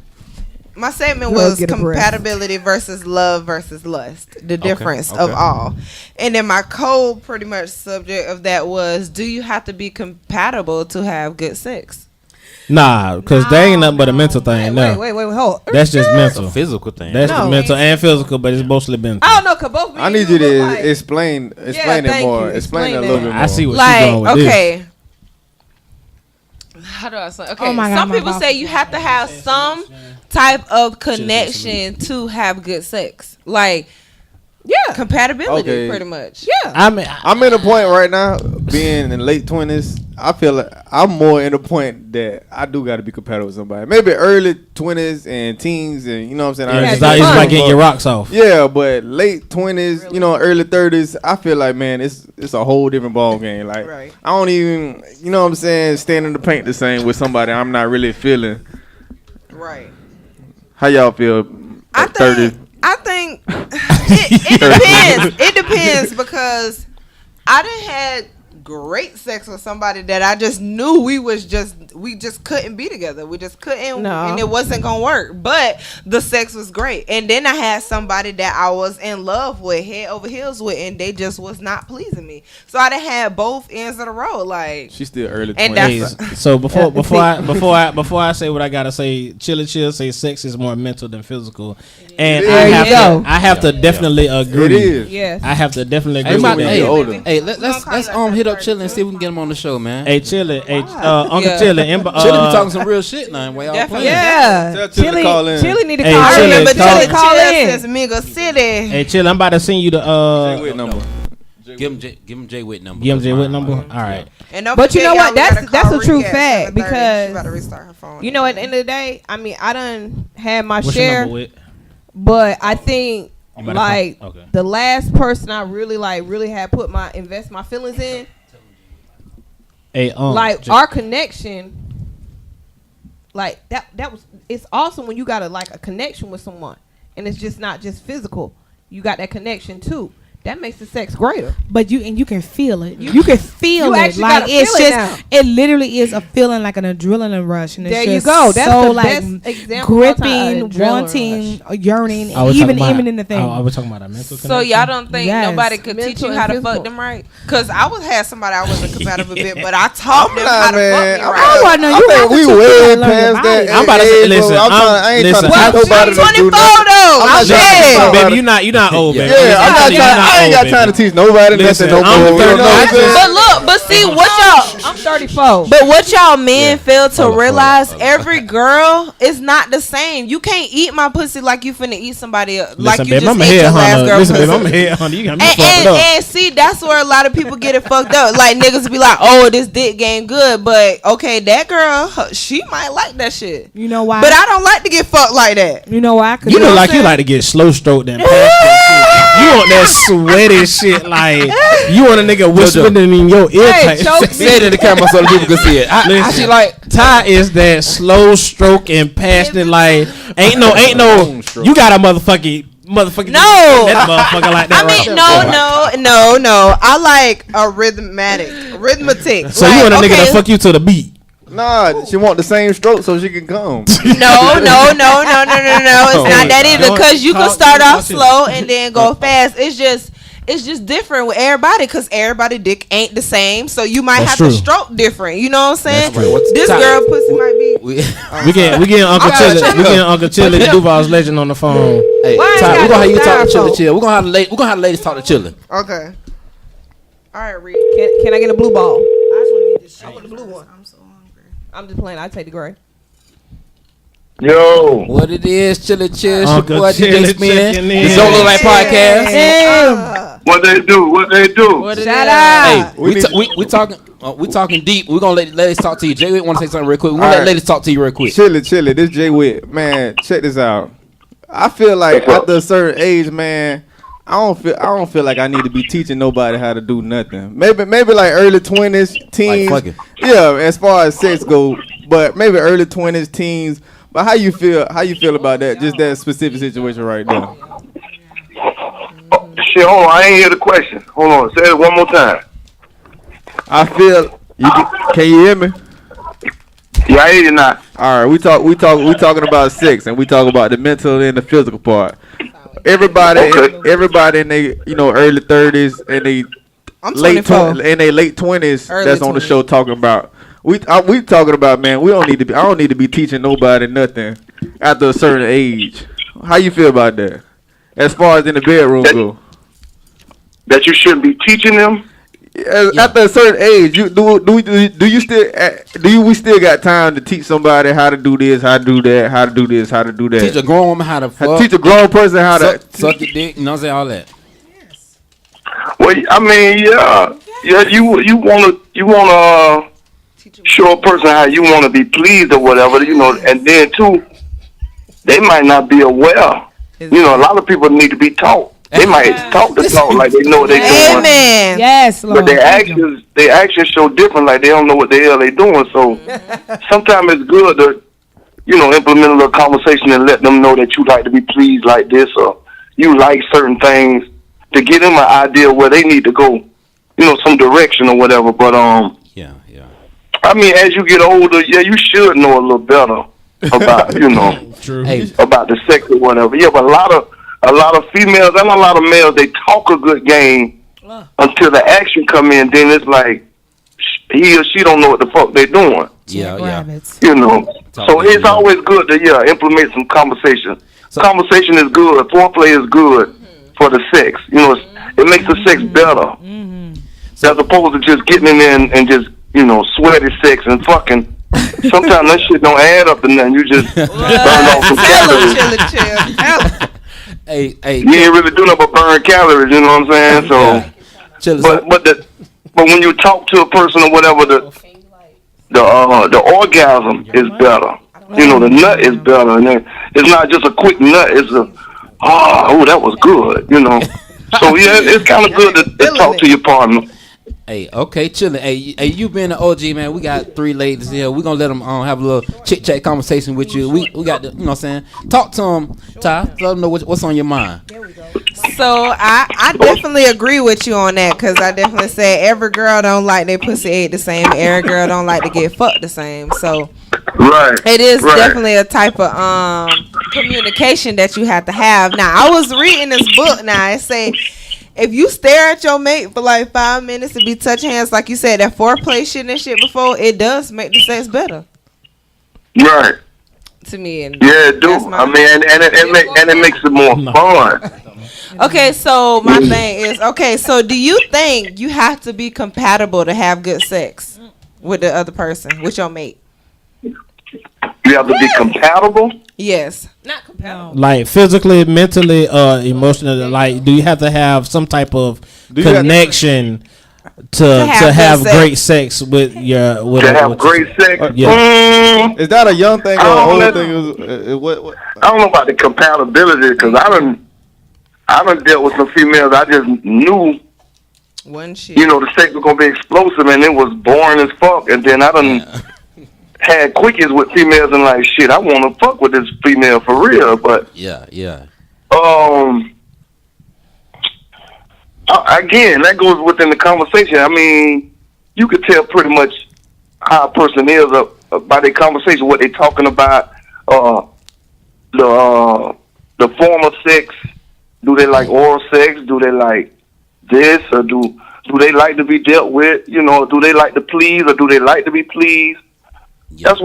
segment Girl, was get a breath. compatibility versus love versus lust, the difference of okay. all. And then my cold pretty much subject of that was, do you have to be compatible to have good sex? Nah, because they ain't nothing but a mental thing. No, Wait, hold. that's just it's a mental. physical thing. That's No. the mental and physical, but it's mostly mental. I don't know, cause both. I need you to like, explain thank it more. you. Explain it a Explain little it. bit more. I see what Like, she's going with this. okay. How do I say? Okay, Oh my God, some my people mouth say is you have to have some type of connection to have good sex. Like, Yeah. compatibility, Okay. pretty much. Yeah. I'm in a point right now, being in late 20s. I feel like I'm more in a point that I do got to be compatible with somebody. Maybe early 20s and teens, and you know what I'm saying. yeah, Yeah, it's it's fun. like getting your rocks off. Yeah, but late 20s, early 30s, I feel like, man, it's a whole different ball game. Like, Right. I don't even, you know what I'm saying, stand in the paint the same with somebody I'm not really feeling. Right. How y'all feel? I at 30? think it depends. It depends because I done had great sex with somebody that I just knew we just couldn't be together. We just couldn't, No. and it wasn't gonna work. But the sex was great. And then I had somebody that I was in love with, head over heels with, and they just was not pleasing me. So I done had both ends of the road. Like, She's still early 20s. And Hey, that's- so before I say what I gotta say, Chili say sex is more mental than physical, and There you go. I have to definitely agree. It is. Yes. I have to definitely Hey, agree my, with that. hey, older. hey, let's hit up Chili and see if we can get him on the show, man. Hey, Chili, Uncle Yeah. Chili, Chili be talking some real shit now. While y'all Definitely. playing. Yeah. Tell Chili to call in. Chili need to Hey, call Chili, in. I remember call- Chili call in. since Mingo City. Hey, Chili, I'm about to send you the Whit number. Give him Jay Whit number. GMJ Whit number. All right. And don't But you forget, know what? y'all, we That's- gotta call that's a true Rick at fact 7:30. because- She about to restart her phone. You know, at the end of the day, I mean, I done had my What's your share, number, Whit? but I think You better like call- okay. the last person I really had put invest my feelings in, Hey, like our connection, like that was, it's awesome when you got a connection with someone, and it's just not just physical. You got that connection too. That makes the sex greater. But you can feel it. You can feel you it. actually Like gotta it's feel it just now. it literally is a feeling like an adrenaline rush, and it's There you just go. That's so the like best example of all time, gripping, adrenaline wanting, yearning, I was even talking about- in the thing. I was talking about a mental So connection. y'all don't think Yes. nobody could teach Mental you how and to fuck physical. them right? Cause I had somebody I wasn't compatible with, but I taught them how to man. fuck me I'm right. I know I you think have to we teach you way how to learn past your that. body. I'm about to say, age, bro. listen, I ain't listen. trying to Well, teach nobody I'm to do 24 nothing. though. I'm I'm not trying to dead. teach Baby, you're not old, baby. Yeah, I'm I telling you, you're ain't got old, time to baby. teach nobody Listen, nothing no I'm more. You know what I'm 30. saying? But look, But see what y'all. I'm 34. But what y'all men fail to realize, every girl is not the same. You can't eat my pussy like you finna eat somebody else. Like you just ate your last girl pussy. Listen, babe, I'm a headhunter. You got me fucked up. And see, that's where a lot of people get it fucked up. Like niggas be like, oh, this dick game good, but okay, that girl, she might like that shit. You know why? But I don't like to get fucked like that. You know why? You look like you like to get slow stroked and passionate shit. You want that sweaty shit, like you want a nigga whispering in your ear. Say it in the camera so the people can see it. I she like Ty is that slow stroke and passionate, like ain't no. You got a motherfucking No, that motherfucker like that. I mean, no. I like a rhythmic. So you want a nigga that fuck you to the beat? Nah, she want the same stroke so she can come. No. It's not that either. Cause you can start off slow and then go fast. It's just different with everybody, cause everybody dick ain't the same. So you might have to stroke different. You know what I'm saying? Right. This girl pussy might be. We getting Uncle Chili. We getting Uncle Chili Duval's legend on the phone. Hey, Ty, we're gonna have you talk to Chili. We're gonna have the ladies talk to Chili. Okay. All right, Reed. Can I get a blue ball? I just want to eat this shit. I want the blue one. I'm so hungry. I'm just playing. I take the gray. Yo, what it is, Chili Chill, Uncle boy Chili DJ Spin, the in. Don't Look Like Podcast. what they do? Shout out. Hey, we talking deep. We're gonna let ladies talk to you. Jay Whit want to say something real quick. We're gonna let ladies talk to you real quick. Chili. This Jay Whit, man. Check this out. I feel like after a certain age, man, I don't feel like I need to be teaching nobody how to do nothing. Maybe like early 20s, teens. Like yeah, as far as sex go, but maybe early 20s, teens. But how you feel about that? Just that specific situation right now. Shit, hold on. I ain't hear the question. Hold on. Say it one more time. I feel can you hear me? Yeah, I hear you now. All right, we talking about sex, and we talk about the mental and the physical part. Everybody in they early 30s and they late 20s that's on the show talking about. We talking about, man, I don't need to be teaching nobody nothing after a certain age. How you feel about that? As far as in the bedroom go. That you shouldn't be teaching them? After a certain age, we still got time to teach somebody how to do this, how to do that, how to do this, how to do that? Teach a grown woman how to fuck. Teach a grown person how to suck your dick, you know what I'm saying, all that. Well, I mean, yeah, you wanna show a person how you want to be pleased or whatever, and then too, they might not be aware. A lot of people need to be taught. They might talk the talk like they know what they're doing. Amen. Yes, Lord. But their actions show different, like they don't know what the hell they're doing. So sometimes it's good to, implement a little conversation and let them know that you like to be pleased like this, or you like certain things, to give them an idea where they need to go, some direction or whatever. But yeah. I mean, as you get older, you should know a little better about, about the sex or whatever. Yeah, but a lot of females and a lot of males, they talk a good game until the action come in. Then it's like he or she don't know what the fuck they doing. Yeah. So it's always good to implement some conversation. Conversation is good. Foreplay is good for the sex. It makes the sex better as opposed to just getting in there and just sweaty sex and fucking. Sometimes that shit don't add up to nothing. You just burn off some calories. Hey, you ain't really doing nothing but burn calories, you know what I'm saying? So, but when you talk to a person or whatever, the orgasm is better. The nut is better, and it's not just a quick nut. It's that was good, So it's kind of good to talk to your partner. Hey, okay, chillin'. Hey, you been an OG, man. We got 3 ladies here. We gonna let them have a little chit chat conversation with you. We got the, what I'm saying. Talk to them, Ty. Let them know what's on your mind. There we go. So I definitely agree with you on that, because I definitely say every girl don't like their pussy ate the same. Every girl don't like to get fucked the same. So it is definitely a type of communication that you have to have. Now, I was reading this book. Now it say, if you stare at your mate for like 5 minutes to be touching hands, like you said, that foreplay shit and shit before, it does make the sex better. Right. To me, and it do. I mean, and it makes it more fun. Okay, so my thing is, okay, so do you think you have to be compatible to have good sex with the other person, with your mate? You have to be compatible. Yes. Not compatible. Like physically, mentally, emotionally. Like, do you have to have some type of connection to have great sex with your great sex? Yeah. Is that a young thing or an old thing? What? I don't know about the compatibility because I done dealt with some females. I just knew, One shit. you know, the sex was gonna be explosive and it was boring as fuck. And then I done had quickies with females and like, shit, I want to fuck with this female for real. But yeah. Again, that goes within the conversation. I mean, you could tell pretty much how a person is by their conversation, what they're talking about, the form of sex. Do they like oral sex? Do they like this? Or do they like to be dealt with? You know, do they like to please or do they like to be pleased? Yep.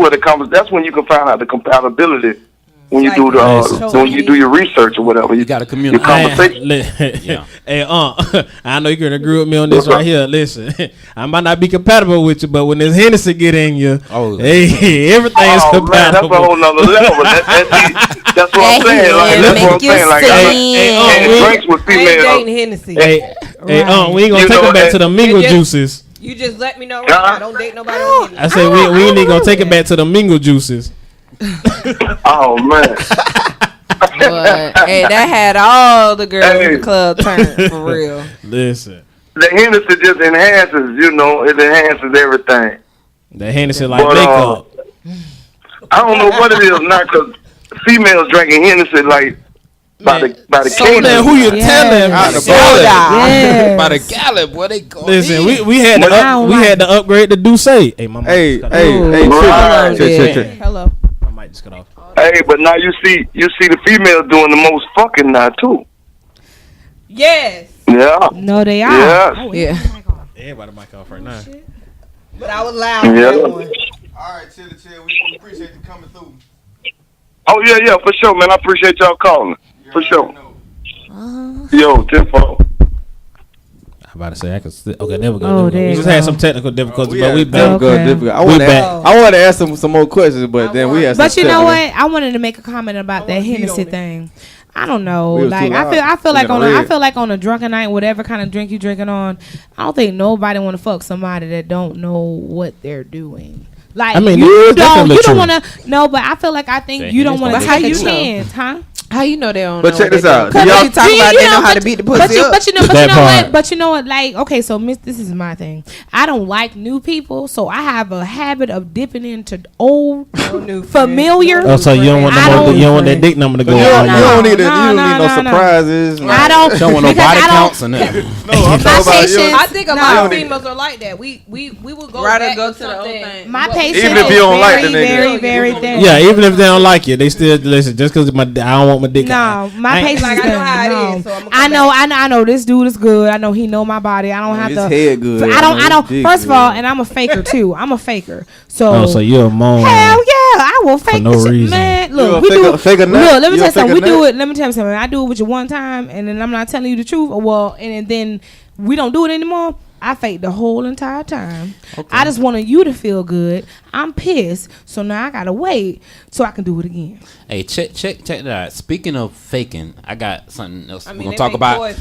That's when you can find out the compatibility. When you do your research or whatever, you got to communicate. Your conversation. Hey, I know you're gonna agree with me on this right here. Listen, I might not be compatible with you, but when this Hennessy get in you, hey, everything is compatible. Man, that's a whole nother level. That's what I'm saying. Like, that's what I'm saying. Like, and drinks with females. I ain't dating Hennessy. Hey, we ain't gonna take it back to the mingle juices. You just let me know right now. Don't date nobody else. I said we ain't gonna take it back to the mingle juices. Oh man. But, hey, that had all the girls in the club turned for real. Listen, the Hennessy just enhances, you know, it enhances everything. The Hennessy like makeup. I don't know what it is now because females drinking Hennessy like by the so then who you telling? By the gallon, boy, they go. Listen, we had to upgrade the Douce. Hey, my mic hey, hello. My mic just cut off. Hey, but now you see the females doing the most fucking now too. Yes. Yeah. No, they are. Yes. Oh, yeah. Everybody mic off right now. But I was loud. Yeah. All right, chill. We appreciate you coming through. Oh yeah, for sure, man. I appreciate y'all calling. For sure. Yo, tenfold. I'm about to say I could. Okay, there we go. We just had some technical difficulties, but we back. Okay. I want to ask some more questions, but then we had. But you know what? I wanted to make a comment about that Hennessy thing. I don't know. Like I feel like on a drunken night, whatever kind of drink you drinking on, I don't think nobody want to fuck somebody that don't know what they're doing. Like, I mean, you don't want to. No, but I feel like you don't want to take a chance, huh? How you know they don't but know? But check this out. Because you talk about they know how to beat the pussy up. But you know what? Like, okay, so this is my thing. I don't like new people, so I have a habit of dipping into old, familiar. Oh, so you don't want that dick number to go. You don't need no surprises. I don't want no body counts and that. I think a lot of females are like that. We will go back to the old thing. My patience even if you don't like the nigga. Very thin. Yeah, even if they don't like you, they still listen. Just because I don't want my dick. No, my patience. Like, I know how it is. So I know this dude is good. I know he know my body. I don't have to. His head good. I don't. First of all, and I'm a faker too. I'm a faker. So you're a moan. Hell yeah, I will fake no reason. Man, look, we do. Look, let me tell you something. We do it. Let me tell you something. I do it with you one time, and then I'm not telling you the truth. Well, and then we don't do it anymore. I faked the whole entire time. Okay. I just wanted you to feel good. I'm pissed, so now I gotta wait so I can do it again. Hey, check that out. Speaking of faking, I got something else we're gonna talk about.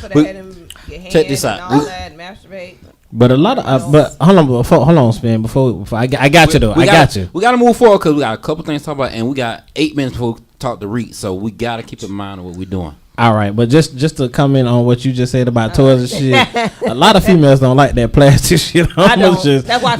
Check this out. But a lot of, but hold on, Spin. Before I got you though. I got you. We gotta move forward because we got a couple things to talk about, and we got 8 minutes before we talk to Reed. So we gotta keep in mind of what we're doing. All right, but just to comment on what you just said about toys and shit, a lot of females don't like that plastic shit. I don't. That's why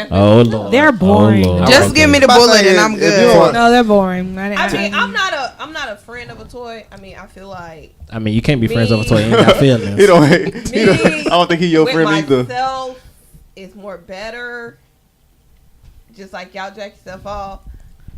oh Lord, they're boring. Just give me the bullet and I'm good. No, they're boring. I'm not a friend of a toy. I mean, I feel like. I mean, you can't be friends of a toy and got feelings. I don't think he your friend either. Myself is more better. Just like y'all jack yourself off.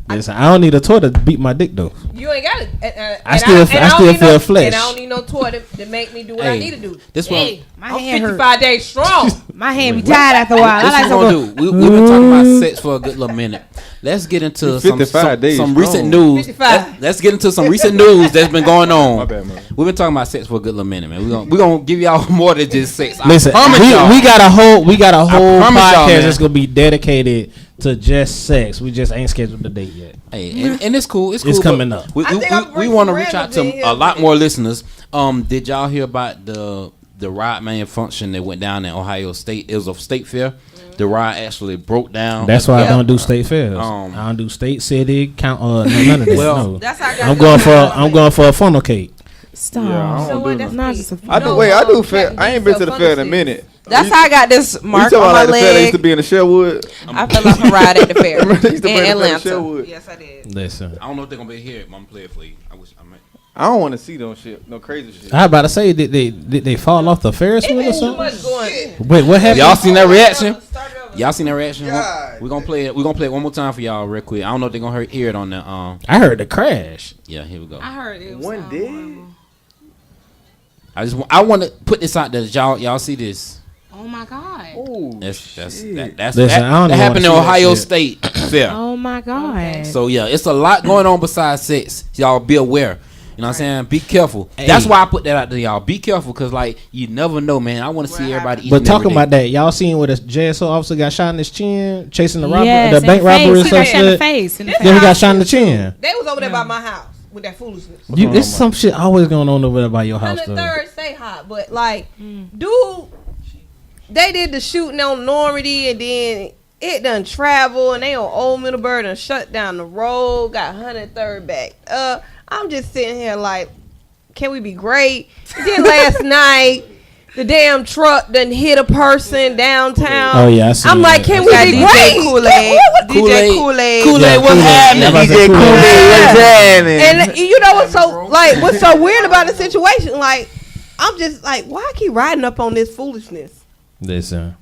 Listen, I don't need a toy to beat my dick though. You ain't got it. I still feel flesh. And I don't need no toy to make me do what I need to do. This one, My I'm hand 55 hurt. days strong. My hand be tired after a while. this I like is what we're gonna do. We've been talking about sex for a good little minute. Let's get into some recent news. 55. Let's get into some recent news that's been going on. My bad, man. We've been talking about sex for a good little minute, man. We're gonna give y'all more than just sex. Listen, we got a whole podcast that's gonna be dedicated to just sex. We just ain't scheduled the date yet. Hey, and it's cool. It's cool. It's coming up. We want to reach out to a lot more listeners. Did y'all hear about the ride malfunction that went down in Ohio State? It was a state fair. The ride actually broke down. That's why I don't do state fairs. I don't do state, city, count, none of that. Well, no. That's how I'm going for a funnel cake. Stop. Yeah, I So don't what? do That's nothing. Not just a I do fair. I ain't been to the fair in a minute. That's how I got this mark you on my about like the fair that used to leg. be in the Sherwood? I fell off a ride at the fair Remember they used to bring in the fair to Atlanta. Sherwood? Yes, I did. Listen, I don't know if they're gonna be here. I'm gonna play it for you. I wish I might. I don't want to see no crazy shit. I was about to say, did they fall off the Ferris wheel or Too something? much going. Wait, what happened? Y'all seen that reaction? Y'all seen that reaction? God We're gonna play it. We're gonna play it one more time for y'all, real quick. I don't know if they're gonna hear it on the. I heard the crash. Yeah, here we go. I heard it. Was One day. I want to put this out there. Y'all see this? Oh my god. Oh, That's Listen, I don't that even happened in wanna see that Ohio shit. State Fair. Oh my god. So yeah, it's a lot going on besides sex. Y'all be aware. You know what I'm saying? Be careful. Hey. That's why I put that out there, y'all. Be careful, cause like you never know, man. I want to see everybody. Eat But talking about that, y'all seen where the JSO officer got shot in his chin, chasing the robber, Yes, the bank in the robbery or face. He some got shot in the shit. face. In the Then face. he got shot in the chin. They was over there by my house with that foolishness. It's some shit always going on over there by your house, though. 103rd stay hot, but like, dude, they did the shooting on Normandy and then it done travel and they on Old Middleburg and shut down the road, got 103rd back. I'm just sitting here like, can we be great? Then last night, the damn truck done hit a person downtown. Oh yeah, I seen I'm like, that. can we Got be DJ great? Kool-Aid. DJ Kool-Aid. Kool-Aid. Kool-Aid, what's happening? DJ Kool-Aid, And you know what's so weird about the situation? Like, I'm just like, why I keep riding up on this foolishness? Listen,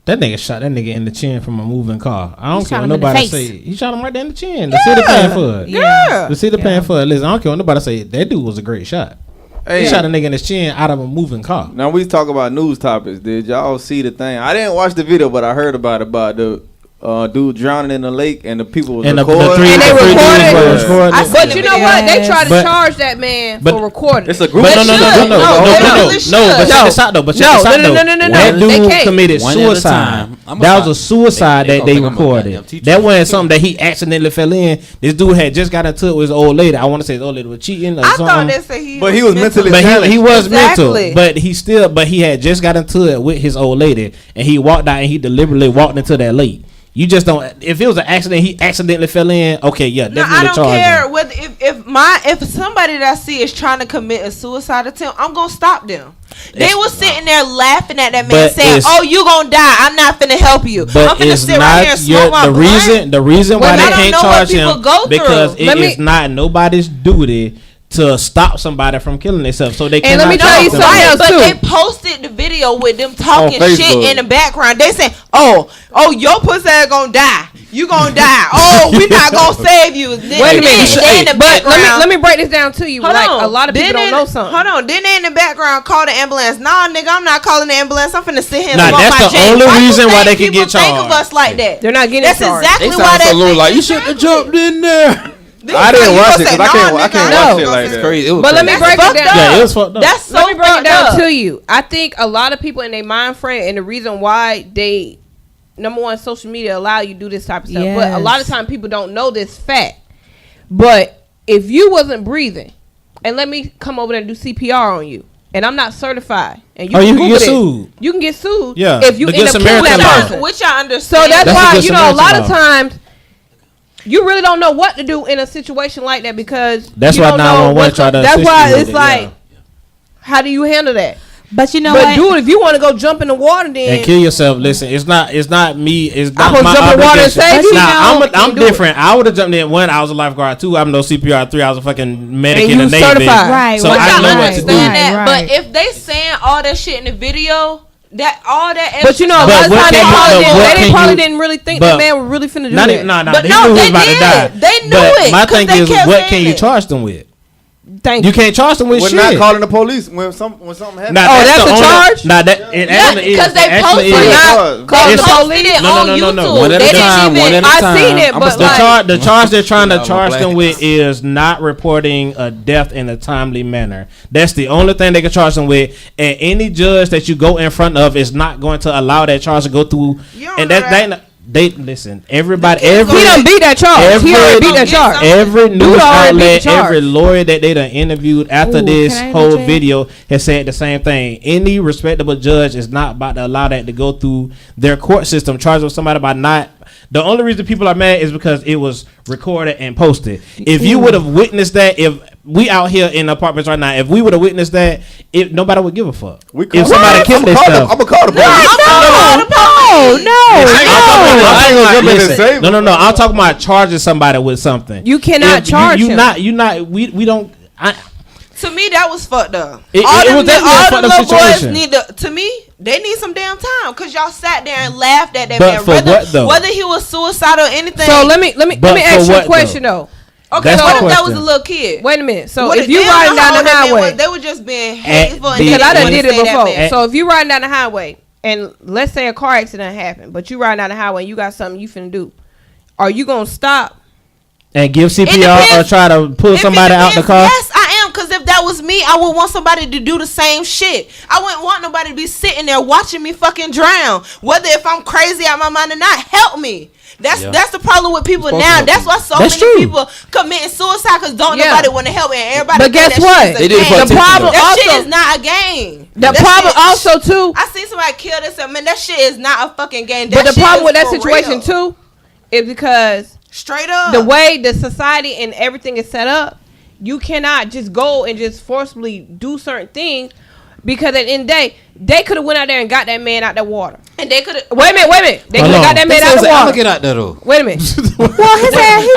that nigga shot that nigga in the chin from a moving car. I don't He care shot what him in the nobody face. say. He shot him right there in the chin. The city paying for it. Yeah. The city paying for it. Listen, I don't care what nobody say. That dude was a great shot. Hey, He shot a nigga in his chin out of a moving car. now we talk about news topics. Did y'all see the thing? I didn't watch the video, but I heard about the dude drowning in the lake and the people was And the recording. three And they dudes recorded. were recording I it. seen But the you know video. what? They tried to But- charge that man but- for recording. It's a group. But They no. should. But No. check this out though. But check No, this out no, though. no. That They dude can't. committed One at a suicide. time. I'ma That stop. was a suicide They that they gonna think I'm a recorded. goddamn teacher. That wasn't something that he accidentally fell in. This dude had just got into it with his old lady. I want to say his old lady was cheating or I thought something. they said he But he was mentally But he was Exactly. mental. But he had just got into it with his old lady, and he walked out and he deliberately walked into that lake. You just don't. If it was an accident, he accidentally fell in. Okay, yeah, No, definitely I don't charge care him. whether if somebody that I see is trying to commit a suicide attempt, I'm gonna stop them. They was sitting there laughing at that man, But saying, it's- "Oh, you gonna die? I'm not finna help you. I'm But finna it's sit right here not and smoke my the blunt." reason why Well, they I don't can't know what charge people him go because through. it is not nobody's duty to stop somebody from killing themselves. So they And let me cannot tell you charge them. something else, But too. they posted the video with them talking On shit Facebook. in the background. They say, "Oh, your pussy ass gonna die. You gonna die. Oh, we not gonna save you." Wait a minute. They in the But background. let me break this down to you. Hold like on. a lot of people Then don't know something. Hold on. Then they in the background call the ambulance. Nah, nigga, I'm not calling the ambulance. I'm finna sit here and Nah, smoke that's my the J. only Why you reason why think they can people get think of charged. us like that? They're not getting That's charged. exactly They why sound they so low. think Like they you should have think jumped in there. I didn't You watch gonna it say, because I "Nah, can't nigga, watch no." shit like It's that. crazy. It was But let me crazy. break it fucked down. up. Yeah, it was fucked up. That's so Let me break it fucked down up. to you. I think a lot of people in their mind frame and the reason why they, number one, social media allow you to do this type of stuff. But a lot of Yes. times people don't know this fact. But if you wasn't breathing, and let me come over there and do CPR on you, and I'm not certified, and you Oh, can you can Google get it, sued. You can get sued. Yeah, if you the end Good up killing Samaritan that law. person. Which I understand. So that's That's a why, Good you know, a lot Samaritan of law. times you really don't know what to do in a situation like that because That's you why don't know 911 what's try to That's assist why you with it's it, like, yeah. how do you handle that? But you know But what? dude, if you want to go jump in the water, then And kill yourself. Listen, it's not me. It's not gonna my jump in the water and obligation. save you. Nah, You I'm do it. different. I would have jumped in. One, I was a lifeguard. Two, I'm no CPR. Three, I was a fucking medic And in the you Navy. certified. Right, So right, I know I what to do. understand that, Right. but if they saying all that shit in the video, That all that, But you know, a lot of times they probably didn't really think that man was really finna do that. But they knew he was about to die. They knew it. My thing is, what can you charge them with? You can't charge them with shit. We're not calling the police when something happens. That's a charge. Nah, that it actually is. Because they posted not calling the police on YouTube. No. One at a time. I seen it, but the charge they're trying to charge them with is not reporting a death in a timely manner. That's the only thing they can charge them with. And any judge that you go in front of is not going to allow that charge to go through. And they listen. Everybody, he done beat that charge. He already beat that charge. Every news outlet, every lawyer that they done interviewed after this whole video has said the same thing. Any respectable judge is not about to allow that to go through their court system. Charge with somebody by not. The only reason people are mad is because it was recorded and posted. If you would have witnessed that, if we out here in apartments right now, if we would have witnessed that, nobody would give a fuck. If somebody killed themselves, I'm gonna call the police. No. I'm talking about charging somebody with something. You cannot charge him. We don't. To me, that was fucked up. All the little boys need to me, they need some damn time because y'all sat there and laughed at that man. Whether he was suicidal or anything. So let me ask you a question though. Okay, what if that was a little kid? Wait a minute. So if you riding down the highway, they were just being hateful. Because I done did it before. So if you riding down the highway and let's say a car accident happened, but you riding down the highway and you got something you finna do, are you gonna stop and give CPR or try to pull somebody out the car? Yes, I am. Because if that was me, I would want somebody to do the same shit. I wouldn't want nobody to be sitting there watching me fucking drown. Whether if I'm crazy out my mind or not, help me. That's the problem with people now. That's why so many people committing suicide because nobody want to help and everybody. But guess what? The problem that shit is not a game. The problem also too. I see somebody kill themselves. Man, that shit is not a fucking game. But the problem with that situation too is because straight up the way the society and everything is set up, you cannot just go and just forcibly do certain things. Because at the end of the day, they could have went out there and got that man out that water. And they could have... Wait a minute. They could have got that man out the water. I'm get out there, though. Wait a minute. Well, his ass... They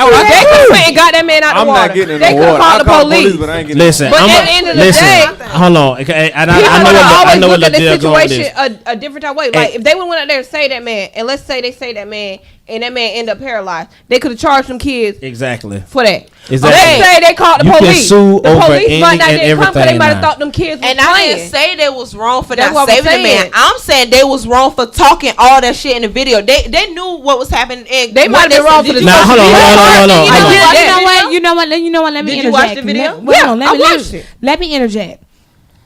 could have went and got that man out the water. I'm not getting in the water. They could have called the police. But I ain't getting listen, but at the end of the day... Hold on. I know what the situation a different type of way. Like, if they went out there and say that man, and let's say they say that man, and that man end up paralyzed, they could have charged them kids for that. Let's say they called the police. The police might not didn't come because they might have thought them kids was playing. I didn't say they was wrong for not saving the man. I'm saying they was wrong for talking all that shit in the video. They knew what was happening. They might have been wrong for the Now hold on. You know what? Let me interject. Did you watch the video? I watched it. Let me interject.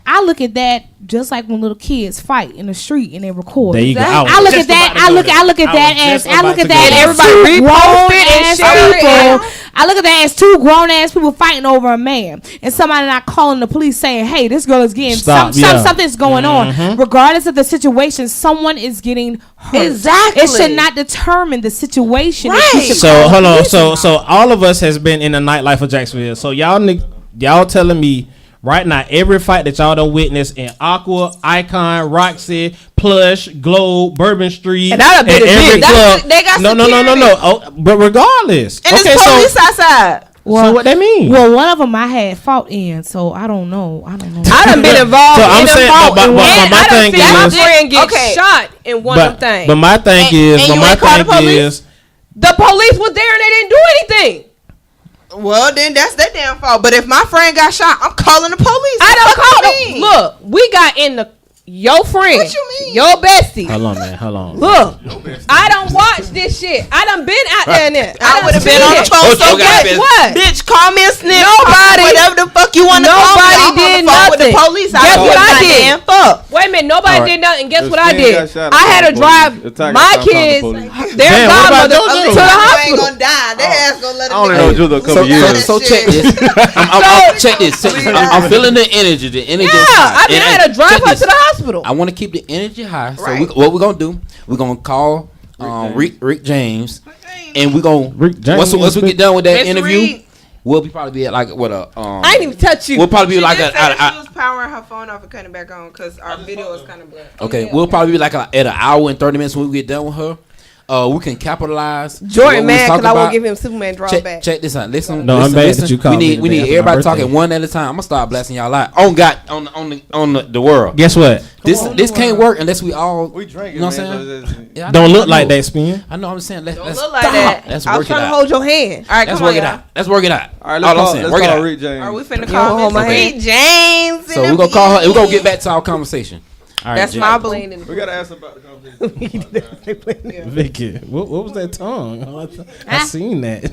I look at that just like when little kids fight in the street and they record. There you go. I look at that. I look at that as everybody repost it and share it. I look at that as two grown ass people fighting over a man, and somebody not calling the police saying, "Hey, this girl is getting something's going on." Regardless of the situation, someone is getting hurt. Exactly. It should not determine the situation. Right. So hold on. So all of us has been in the nightlife of Jacksonville. So y'all telling me right now, every fight that y'all done witnessed in Aqua, Icon, Roxy, Plush, Globe, Bourbon Street, and every club. They got no. Oh, but regardless, and it's police outside. Well, so what that mean? Well, one of them I had fought in, so I don't know. I done been involved. So I'm saying, but my thing is, my friend get shot in one of them things. But my thing is, the police was there and they didn't do anything. Well, then that's their damn fault. But if my friend got shot, I'm calling the police. I don't call them. Look, we got in the your friend. What you mean? Your bestie. Hold on. Look, I don't watch this shit. I done been out there in it. I would have been on the phone. So guess what? Bitch, call me a snitch. Nobody, whatever the fuck you want to call me. Nobody did nothing. With the police. Guess what I did? Wait a minute. Nobody did nothing. Guess what I did? I had to drive my kids, their godmother, to the hospital. They ain't gonna die. Their ass gonna let them. I only know JoJo a couple years. So check this. Check this. I'm feeling the energy. Yeah, I had to drive her to the hospital. I want to keep the energy high. So what we're gonna do? We're gonna call Rick James, and we're gonna once we get done with that interview, we'll probably be at like I didn't even touch you. We'll probably be like she was powering her phone off and cutting it back on because our video was kind of blurry. Okay, we'll probably be like at an hour and 30 minutes when we get done with her. we can capitalize. Jordan mad because I won't give him Superman drawback. Check this out. Listen. No, I'm mad that you called me. We need everybody talking one at a time. I'm gonna start blasting y'all out on the world. Guess what? This can't work unless we all. We drink. You know what I'm saying? Yeah, don't look like that, Spin. I know. I'm saying let's look like that. Let's I work was it trying out. to hold your hand. All right, Let's come work on, it out. Let's work it out. All right, let's call Rick James. Are we finna call my Miss Rick James? So we're gonna call her. We're gonna get back to our conversation. All right, That's my blame. We gotta ask about the conversation. Vicky, what was that tongue? I seen that.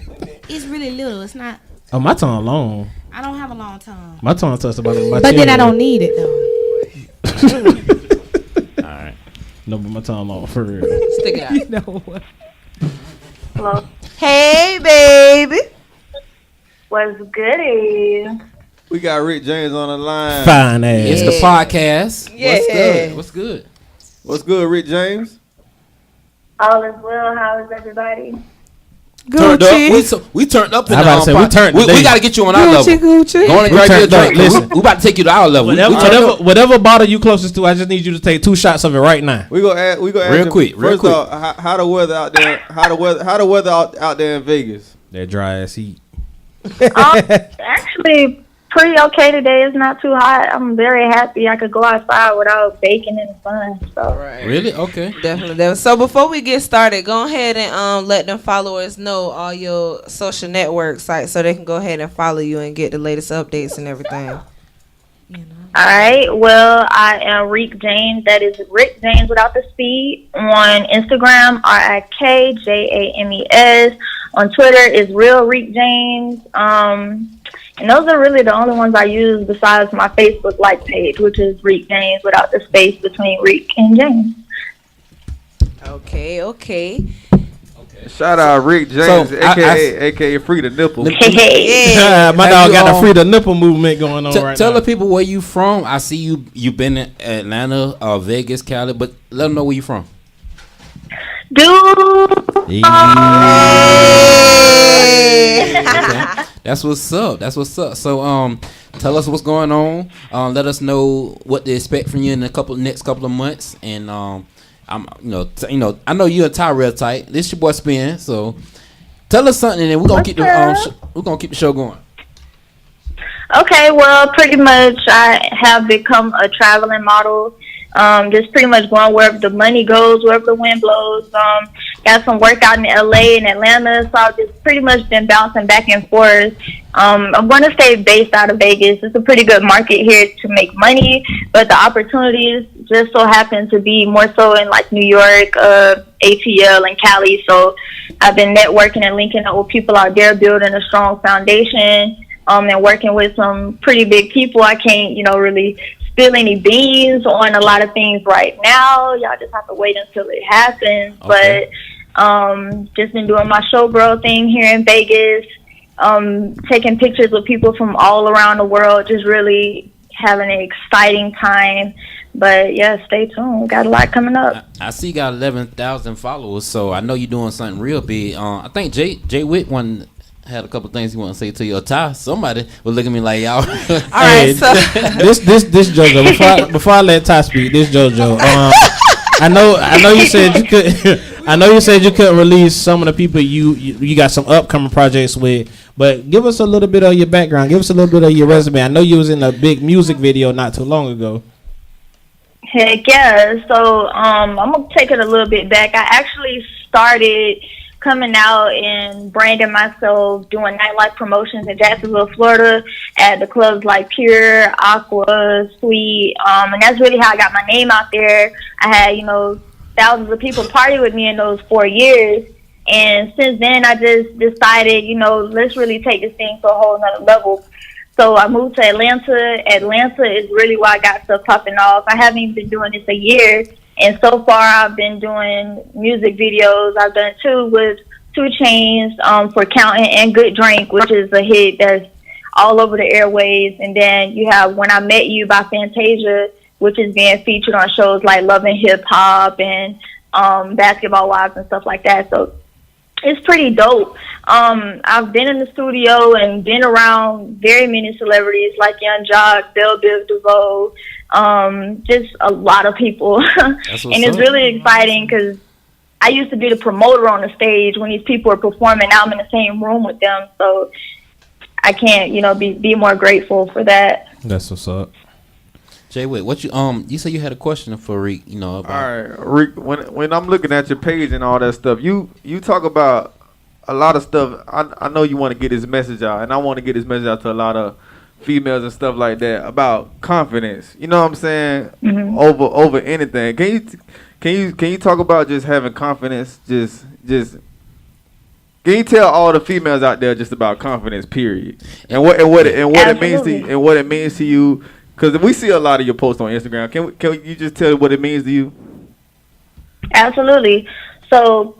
It's really little. It's not. Oh, my tongue long. I don't have a long tongue. My tongue touched about my But chin. then I don't need it though. All right. No, but my tongue long for real. Stick it out. You know what? Hello. Hey, baby. What's goody? We got Rick James on the line. Fine ass. It's the podcast. Yeah. What's good? What's good? What's good, Rick James? All is well. How is everybody? Turned up. Gucci. We turned up. In I about to say, we turned We today. got to get you on our level. Gucci. Go on and We grab your turned up. drink. Listen. We about to take you to our level. Whatever bottle you closest to, I just need you to take 2 shots of it right now. We go add. Real quick. First off, how the weather out there? How the weather out there in Vegas? That dry ass heat. Actually, pretty okay today. It's not too hot. I'm very happy I could go outside without baking in the sun. So. Really? Okay. Definitely. So before we get started, go ahead and let them followers know all your social network sites so they can go ahead and follow you and get the latest updates and everything. All right. Well, I am Rick James. That is Rick James without the speed. On Instagram, RIKJAMES. On Twitter is Real Rick James. And those are really the only ones I use besides my Facebook like page, which is Rick James without the space between Rick and James. Okay. Shout out Rick James, So, aka Free the Nipple. Hey. My Have dog you got the all- free the nipple movement going on right Tell now. the people where you from. I see you been in Atlanta, Vegas, Cali, but let them know where you from. Dude. Okay. That's what's up. So tell us what's going on. Let us know what to expect from you in the next couple of months. And I'm I know you and Tyrell tight. This your boy Spin. So tell us something, and then we're gonna keep the show going. Okay, well, pretty much I have become a traveling model. Just pretty much going wherever the money goes, wherever the wind blows. Got some work out in LA and Atlanta, so I've just pretty much been bouncing back and forth. I want to stay based out of Vegas. It's a pretty good market here to make money, but the opportunities just so happen to be more so in like New York, ATL, and Cali. So I've been networking and linking up with people out there, building a strong foundation, and working with some pretty big people. I can't, really spill any beans on a lot of things right now. Y'all just have to wait until it happens. Okay. But just been doing my showgirl thing here in Vegas, taking pictures with people from all around the world, just really having an exciting time. But yeah, stay tuned. Got a lot coming up. I see you got 11,000 followers, so I know you're doing something real big. I think Jay Whit had a couple things he want to say to you. Ty, somebody was looking at me like y'all. All right, so this JoJo. Before I let Ty speak, this JoJo. I know you said you could. I know you said you couldn't release some of the people you got some upcoming projects with, but give us a little bit of your background. Give us a little bit of your resume. I know you was in a big music video not too long ago. Heck yeah. So I'm gonna take it a little bit back. I actually started coming out and branding myself, doing nightlife promotions in Jacksonville, Florida, at the clubs like Pure, Aqua, Sweet, and that's really how I got my name out there. I had, thousands of people party with me in those 4 years, and since then I just decided, let's really take this thing to a whole nother level. So I moved to Atlanta. Atlanta is really where I got stuff popping off. I haven't even been doing this a year, and so far I've been doing music videos. I've done 2 with 2 Chainz for Counting and Good Drink, which is a hit that's all over the airwaves. And then you have When I Met You by Fantasia, which is being featured on shows like Love and Hip Hop and Basketball Wives and stuff like that. So it's pretty dope. I've been in the studio and been around very many celebrities like Young Jock, Belle Biv DeVoe, just a lot of people. And it's really exciting because I used to be the promoter on the stage when these people are performing. Now I'm in the same room with them, so I can't, be more grateful for that. That's what's up. Jay Whit, what you said you had a question for Reek, about. All right, Reek, when I'm looking at your page and all that stuff, you talk about a lot of stuff. I know you want to get this message out, and I want to get this message out to a lot of females and stuff like that about confidence. You know what I'm saying? Mm-hmm. Over anything. Can you talk about just having confidence? Just can you tell all the females out there just about confidence, period, and what it means to you? Because we see a lot of your posts on Instagram. Can you just tell what it means to you? Absolutely. So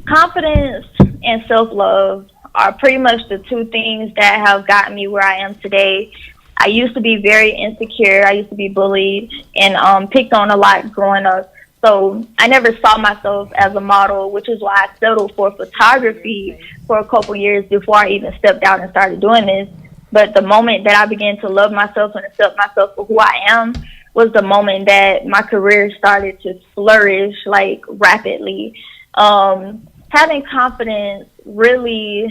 confidence and self-love are pretty much the two things that have gotten me where I am today. I used to be very insecure. I used to be bullied and picked on a lot growing up. So I never saw myself as a model, which is why I settled for photography for a couple years before I even stepped out and started doing this. But the moment that I began to love myself and accept myself for who I am was the moment that my career started to flourish, like, rapidly. Having confidence, really,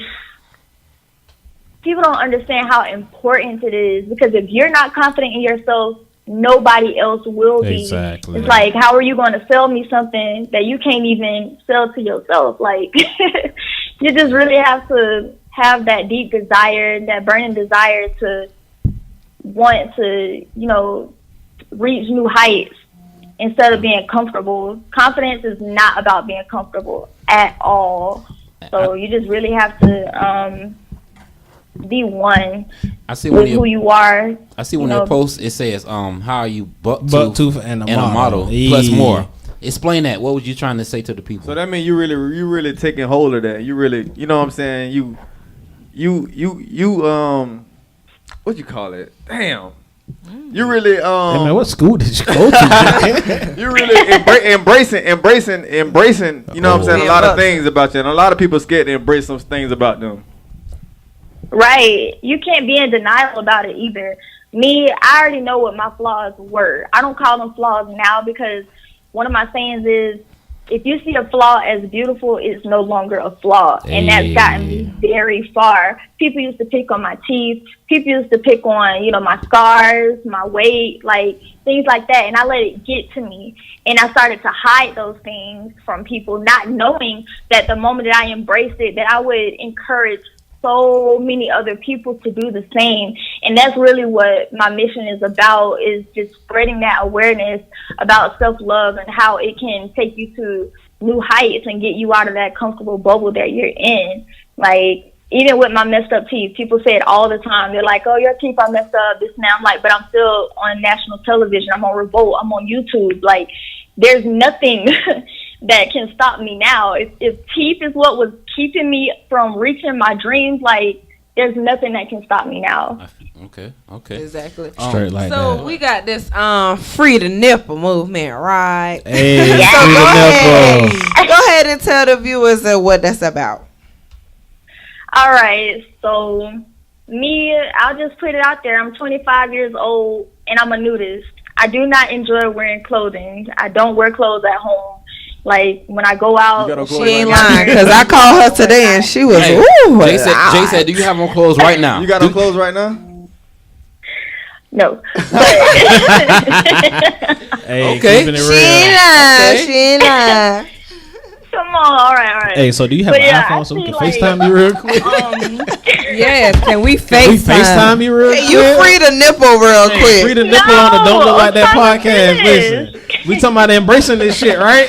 people don't understand how important it is, because if you're not confident in yourself, nobody else will be. Exactly. It's like, how are you going to sell me something that you can't even sell to yourself? Like, you just really have to have that deep desire, that burning desire to want to, reach new heights instead of being comfortable. Confidence is not about being comfortable at all. So you just really have to be one with who you are. I see one of your posts, it says, how are you buck tooth and a model. Plus more. Explain that. What was you trying to say to the people? So that means you really taking hold of that. You really, you know what I'm saying? You what you call it? Damn. You really hey man, what school did you go to? You really embracing, you know what I'm saying, a lot of things about you, and a lot of people scared to embrace some things about them. Right. You can't be in denial about it either. Me, I already know what my flaws were. I don't call them flaws now, because one of my sayings is, if you see a flaw as beautiful, it's no longer a flaw. And that's gotten me very far. People used to pick on my teeth. People used to pick on, my scars, my weight, like things like that. And I let it get to me. And I started to hide those things from people, not knowing that the moment that I embraced it, that I would encourage so many other people to do the same. And that's really what my mission is about, is just spreading that awareness about self-love and how it can take you to new heights and get you out of that comfortable bubble that you're in. Like, even with my messed up teeth, people say it all the time. They're like, oh, your teeth are messed up, this and that. I'm like, but I'm still on national television. I'm on Revolt. I'm on YouTube. Like, there's nothing that can stop me now. If teeth is what was keeping me from reaching my dreams, like, there's nothing that can stop me now. Okay. Exactly. Straight like so that. we got this free the nipple movement, right? Hey, so go ahead and tell the viewers what that's about. All right. So me, I'll just put it out there. I'm 25 years old and I'm a nudist. I do not enjoy wearing clothing. I don't wear clothes at home. Like, when I go out, she ain't lying, because I called her today and she was, ooh. Jay said, do you have on clothes right now? You got on clothes right now? No. Hey, okay. Keeping it real. She ain't lying. Come on, all right. Hey, so do you have an iPhone so we can FaceTime you real quick? Yes, can we FaceTime you real quick? quick? You free the nipple real quick. Free the nipple on the Don't Look Like That podcast. Listen, we talking about embracing this shit, right?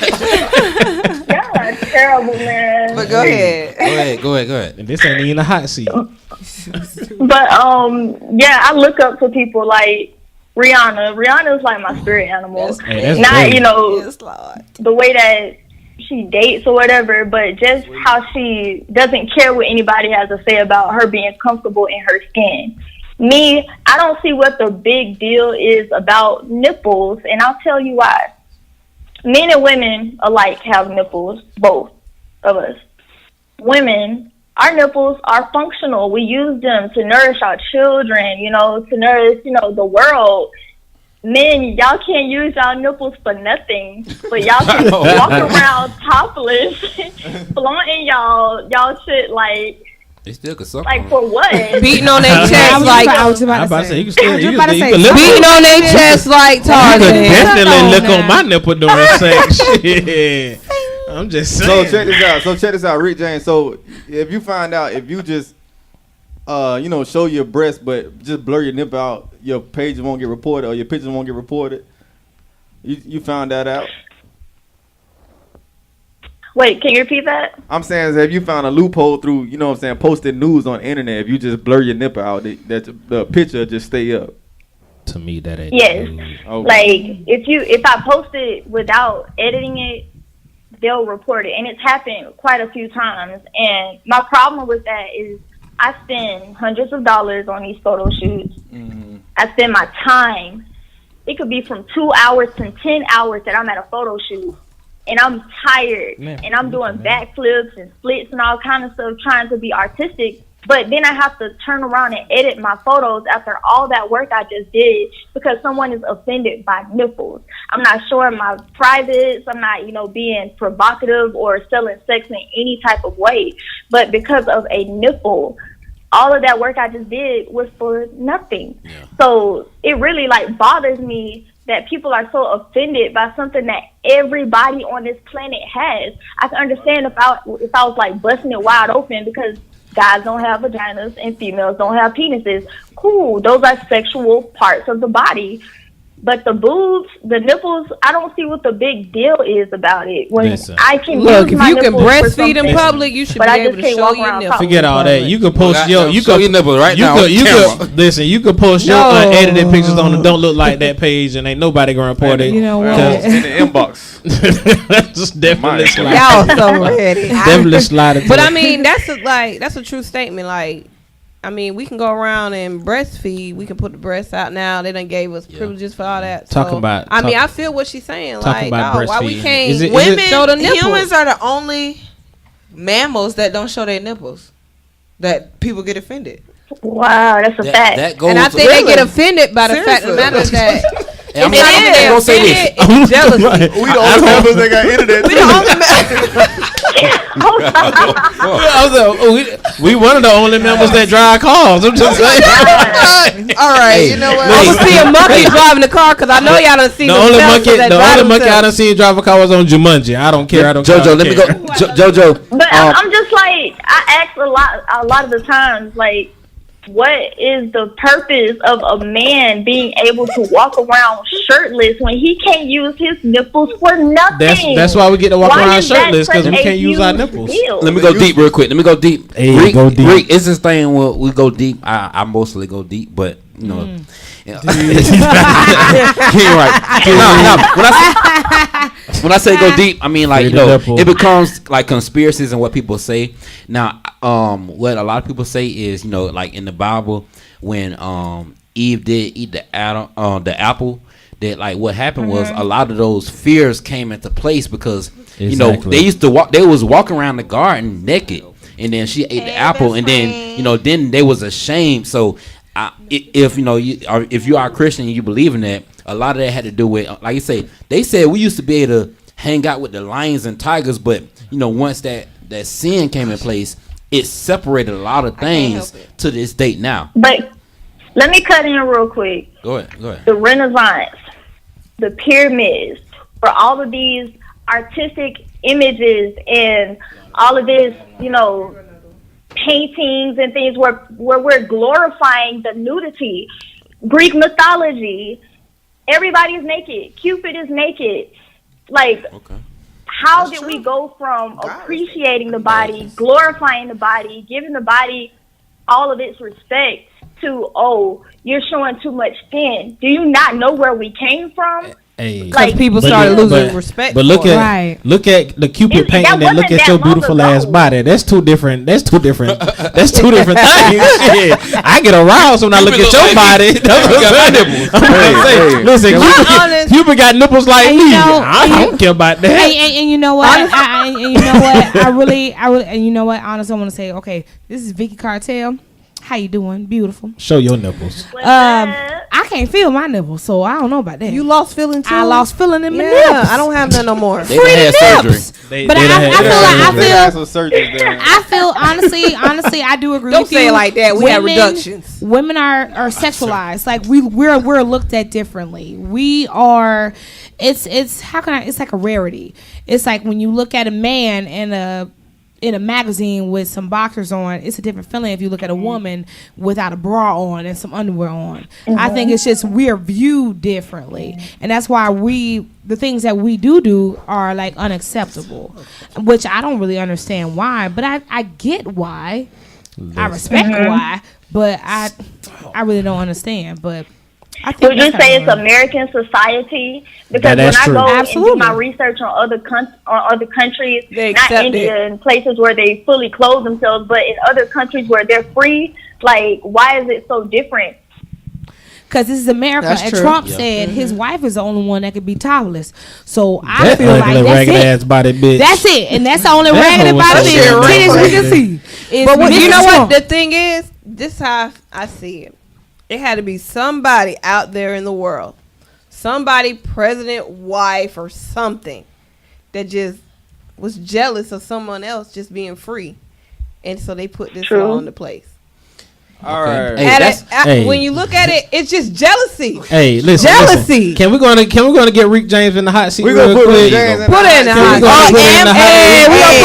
Yeah, terrible, man. But go ahead. Go ahead. And this ain't even a hot seat. But yeah, I look up to people like Rihanna. Rihanna's like my spirit animal. That's not great. The way that she dates or whatever, but just how she doesn't care what anybody has to say about her being comfortable in her skin. Me, I don't see what the big deal is about nipples, and I'll tell you why. Men and women alike have nipples, both of us. Women, our nipples are functional. We use them to nourish our children, to nourish, the world. men, y'all can't use y'all nipples for nothing, but y'all can walk around topless, flaunting y'all shit like. They still could suck. Like for what? Beating on their chest like I was about to say. You can beating on their chest like Tarzan. You could definitely lick on my nipple during sex. Shit. I'm just saying. So check this out, Rick James. So if you find out, if you just show your breast but just blur your nipple out, your page won't get reported or your pictures won't get reported. You found that out? Wait, can you repeat that? I'm saying, have you found a loophole through, posting news on the internet? If you just blur your nipple out, that the picture just stay up. To me, that ain't. Yes. Okay. Like if I post it without editing it, they'll report it, and it's happened quite a few times. And my problem with that is I spend hundreds of dollars on these photo shoots. Mm-hmm. I spend my time. It could be from 2 hours to 10 hours that I'm at a photo shoot. And I'm tired, and I'm doing backflips and splits and all kind of stuff, trying to be artistic. But then I have to turn around and edit my photos after all that work I just did because someone is offended by nipples. I'm not showing my privates. I'm not, being provocative or selling sex in any type of way. But because of a nipple, all of that work I just did was for nothing. Yeah. So it really bothers me that people are so offended by something that everybody on this planet has. I can understand if I was busting it wide open because guys don't have vaginas and females don't have penises. Cool, those are sexual parts of the body. But the boobs, the nipples, I don't see what the big deal is about it. When I can look, if you can breastfeed in public, you should be able to show your nipples. Forget all that. You can post your nipples right now. Listen. You can post your unedited pictures on the Don't Look Like That page, and ain't nobody gonna report it. You know what? In the inbox. Just definitely slide. Y'all so ready. Definitely slide it. But I mean, that's a true statement. We can go around and breastfeed. We can put the breasts out now. They done gave us privileges for all that. I feel what she's saying. Why we can't? Women, show the nipples? Humans are the only mammals that don't show their nipples. That people get offended. Wow, that's a fact. And I think they get offended by the fact of the matter that. I'm gonna say this. Jealousy. We the only members that got internet. We the only we one of the only members that drive cars. I'm just saying. All right, you know what? I was see a monkey driving the car because I know y'all done seen the only monkey I done seen drive a car was on Jumanji. I don't care. JoJo, let me go. JoJo. But I'm just I ask a lot of the times what is the purpose of a man being able to walk around shirtless when he can't use his nipples for nothing? That's why we get to walk around shirtless, because we can't use our nipples. Let me go deep real quick. Hey, go deep. Rick, it's this thing where we go deep. I mostly go deep, but right. When I say go deep, I mean it becomes conspiracies and what people say. Now, what a lot of people say is in the Bible when Eve did eat the apple, that what happened was a lot of those fears came into place because they used to walk. They was walking around the garden naked, and then she ate the apple, and then then they was ashamed. So. If you are a Christian and you believe in that, a lot of that had to do with, like you say, they said we used to be able to hang out with the lions and tigers, but once that sin came in place, it separated a lot of things to this date now. But let me cut in real quick. Go ahead. The Renaissance, the pyramids, for all of these artistic images and all of this, paintings and things where we're glorifying the nudity. Greek mythology, everybody's naked. Cupid is naked. How did we go from appreciating the body, glorifying the body, giving the body all of its respect to, you're showing too much skin? Do you not know where we came from? Because people started losing respect. But look at the Cupid painting and look at your beautiful ass body. That's two different. That's two different things. I get aroused when I look at your body. Listen, Cupid got nipples like me. I don't care about that. And you know what? I really, and you know what? Honestly, I want to say, okay, this is Vicki Cartel. How you doing? Beautiful. Show your nipples. I can't feel my nipple, so I don't know about that. You lost feeling too? I lost feeling in my Yeah, nips. I don't have none no more. They done had surgery. But I feel honestly, I do agree Don't with you. say it like that. We have reductions. Women are sexualized. Like we're looked at differently. We are. It's how can I? It's like a rarity. It's like when you look at a man in a magazine with some boxers on, it's a different feeling if you look at a woman without a bra on and some underwear on. I think it's just we're viewed differently, and that's why the things that we do are like unacceptable, which I don't really understand why, but I get why. I respect why, but I really don't understand. But I think would you say it's American society? Because when I go and do my research on other countries, not India and places where they fully clothe themselves, but in other countries where they're free, like, why is it so different? Because this is America, and Trump said his wife is the only one that could be topless. So I feel like that's it. Ass body bitch. That's it, and that's the only raggedy body bitch we can see. But you know what the thing is? This is how I see it. It had to be somebody out there in the world, somebody, president, wife, or something, that just was jealous of someone else just being free, and so they put this law into place. All right. Hey, when you look at it, it's just jealousy. Hey, listen. Jealousy. Can we go to get Rick James in the hot seat? We gonna put Rick James in the hot seat. We gonna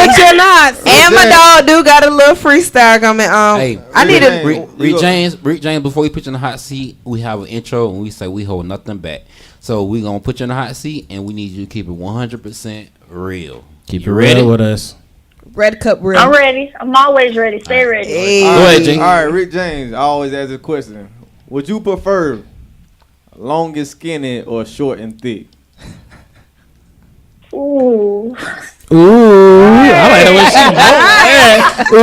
put you in the hot seat. And my dog do got a little freestyle coming on. Hey, I need a Rick James. Before we put you in the hot seat, we have an intro and we say we hold nothing back. So we gonna put you in the hot seat and we need you to keep it 100% real. Keep it real with us. Red cup real. I'm ready. I'm always ready. Stay ready. Hey. All right, Rick James. I always ask a question. Would you prefer long and skinny or short and thick? Ooh. I like the way she Ooh.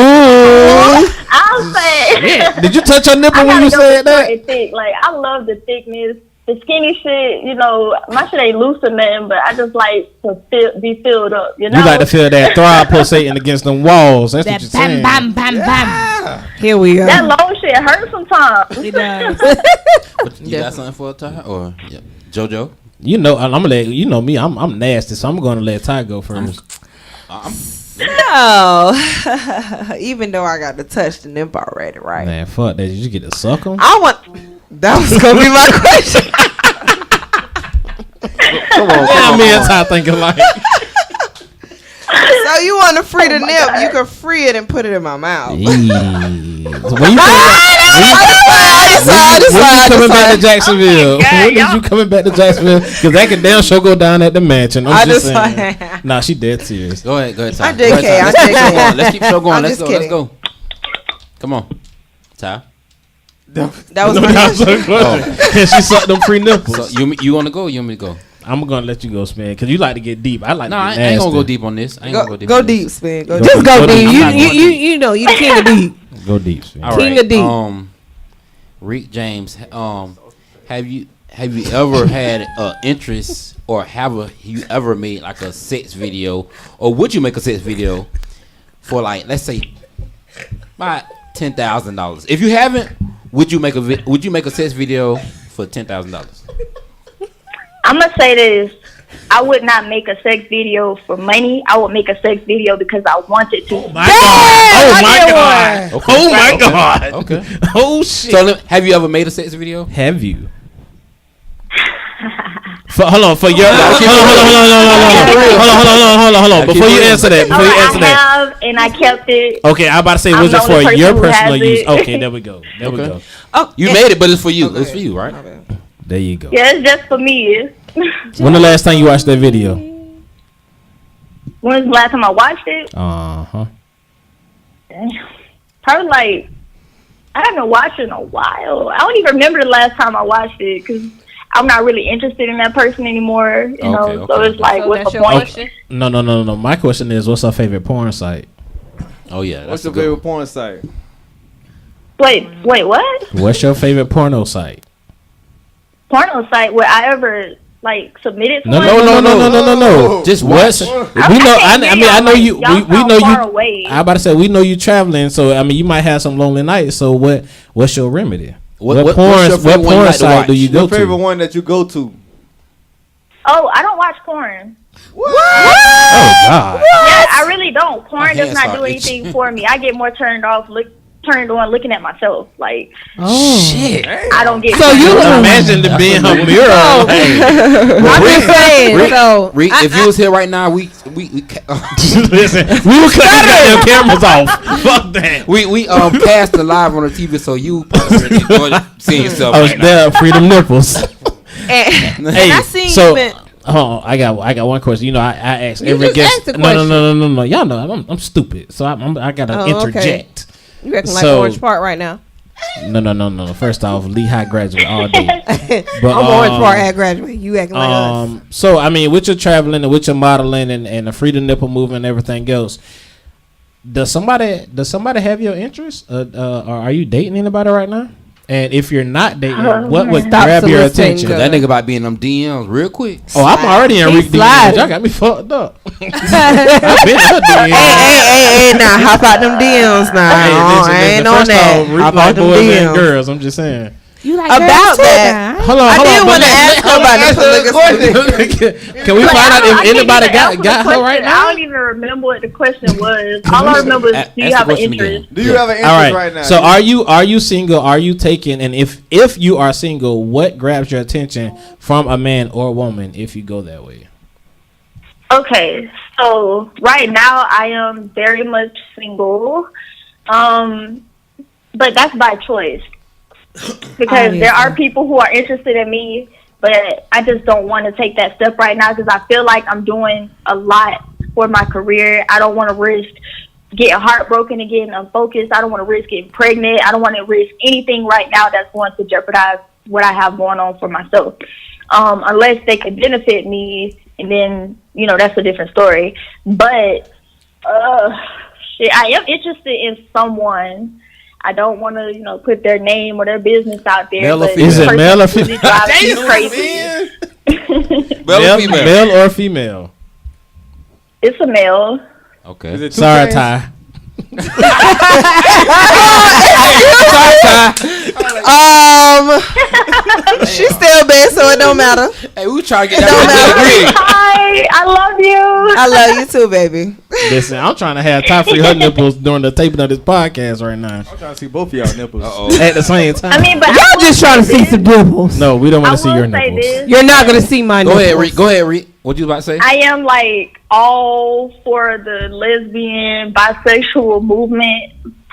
I'll say. Yeah. Did you touch your nipple when you said that? Short and thick. Like, I love the thickness. The skinny shit, you know, my shit ain't loose or nothing, but I just like to be filled up, you know? You like to feel that throb pulsating against them walls. That's that what you're saying. bam, bam, bam, bam. Here we go. That long shit hurts sometimes. It does. You got something for a Ty or JoJo? You know, I'm gonna let you know me. I'm nasty, so I'm gonna let Ty go first. No, even though I got to touch the nip already, right? Man, fuck that. Did you get to suck them? I want. That was gonna be my question. Come on. Me and Ty thinking like. So you want to free the nip? You can free it and put it in my mouth. So when you coming back to Jacksonville? When did you coming back to Jacksonville? Because that can damn sure go down at the mansion. I'm just saying. Nah, she dead serious. Go ahead, Ty. I'm JK. Let's keep show going. Let's go. Come on, Ty. That was my And she sucked them free nipples. So you want to go? Or you want me to go? I'm gonna let you go, Spin, because you like to get deep. I like. No, to I get ain't gonna nasty. go deep on this. Go deep, Spin. Just go deep. You know, you the king of deep. Go deep, Spin. All King right. of deep. Rick James, have you ever had an interest, or you ever made like a sex video, or would you make a sex video for, like, let's say about $10,000? If you haven't, would you make a sex video for $10,000? I'm going to say this. I would not make a sex video for money. I would make a sex video because I wanted to. Oh my god! Okay. Oh my god! Okay. Oh shit! So have you ever made a sex video? Have you? Hold on. Hold on. Before you answer that. I have, and I kept it. Okay, I'm about to say, was it for your personal use? Okay, there we go. We go. Oh, you made it, but it's for you. Okay. It's for you, right? There you go. Yeah, it's just for me. When the last time you watched that video? When's the last time I watched it? Uh-huh. Probably like, I haven't watched it in a while. I don't even remember the last time I watched it because I'm not really interested in that person anymore. You know, so it's like, what's the point? Question? No. My question is, what's our favorite porn site? Oh yeah, what's your favorite porn site? Wait, what? What's your favorite porno site? Porno site where I ever like submitted for? No. Just watch. We know. I know you. We know you. Away. I about to say we know you traveling, so I mean you might have some lonely nights. So what's your remedy? What porn site do you go Your to? favorite one that you go to? Oh, I don't watch porn. What? Oh God. Yeah, I really don't. Porn does not do anything for me. I get more turned on looking at myself. Like, Shit. I don't get. So you imagine to be in her mirror. I'm just saying. If you was here right now, we Listen, we would cut the cameras off. Fuck that. we cast the live on the TV, so you probably enjoy seeing yourself. I was right there, freedom nipples. And Hey, I seen so- you been. Oh, I got one question. You know, I ask You every just guest. asked the No. Y'all know I'm stupid, so I gotta Oh, okay. interject. You acting like So- Orange Park right now. No. First off, Lehigh graduate all day. But I'm Orange Park at graduate. You acting like us. So I mean, with your traveling and with your modeling and the freedom nipple movement and everything else, does somebody have your interest? Or are you dating anybody right now? And if you're not dating, what would grab your attention? That nigga about being them DMs real quick. Oh, I'm already in Rick DMs. Y'all got me fucked up. I've been in her DMs. Hey, now hop out them DMs now. I ain't on that. Hop out them boys and DMs. girls. I'm just saying. You like About that. Hold on. I did want to ask Can we find out if anybody got her right now? I don't even remember what the question was. All I remember is, do you have an interest? Do you have an interest All right. right now? So are you single? Are you taking? And if you are single, what grabs your attention from a man or woman if you go that way? Okay, so right now I am very much single, but that's by choice. Because there are people who are interested in me, but I just don't want to take that step right now because I feel like I'm doing a lot for my career. I don't want to risk getting heartbroken and getting unfocused. I don't want to risk getting pregnant. I don't want to risk anything right now that's going to jeopardize what I have going on for myself. Unless they can benefit me, and then, you know, that's a different story. But, I am interested in someone. I don't want to, put their name or their business out there. Male or but female? Is it male or really female? drives me crazy. Male or female? It's a male. Okay. Is it two Sorry, fans? Ty. She's still bad, so it don't matter. Hey, we trying to get It don't that. matter. Hi, I love you. I love you too, baby. Listen, I'm trying to have Ty free her nipples during the taping of this podcast right now. I'm trying to see both of y'all nipples. At the same time. I mean, but Y'all just trying to see some nipples. No, we don't want I to see will your say nipples. this. You're not gonna see my Go nipples. ahead, Reed. What you about to say? I am like all for the lesbian, bisexual movement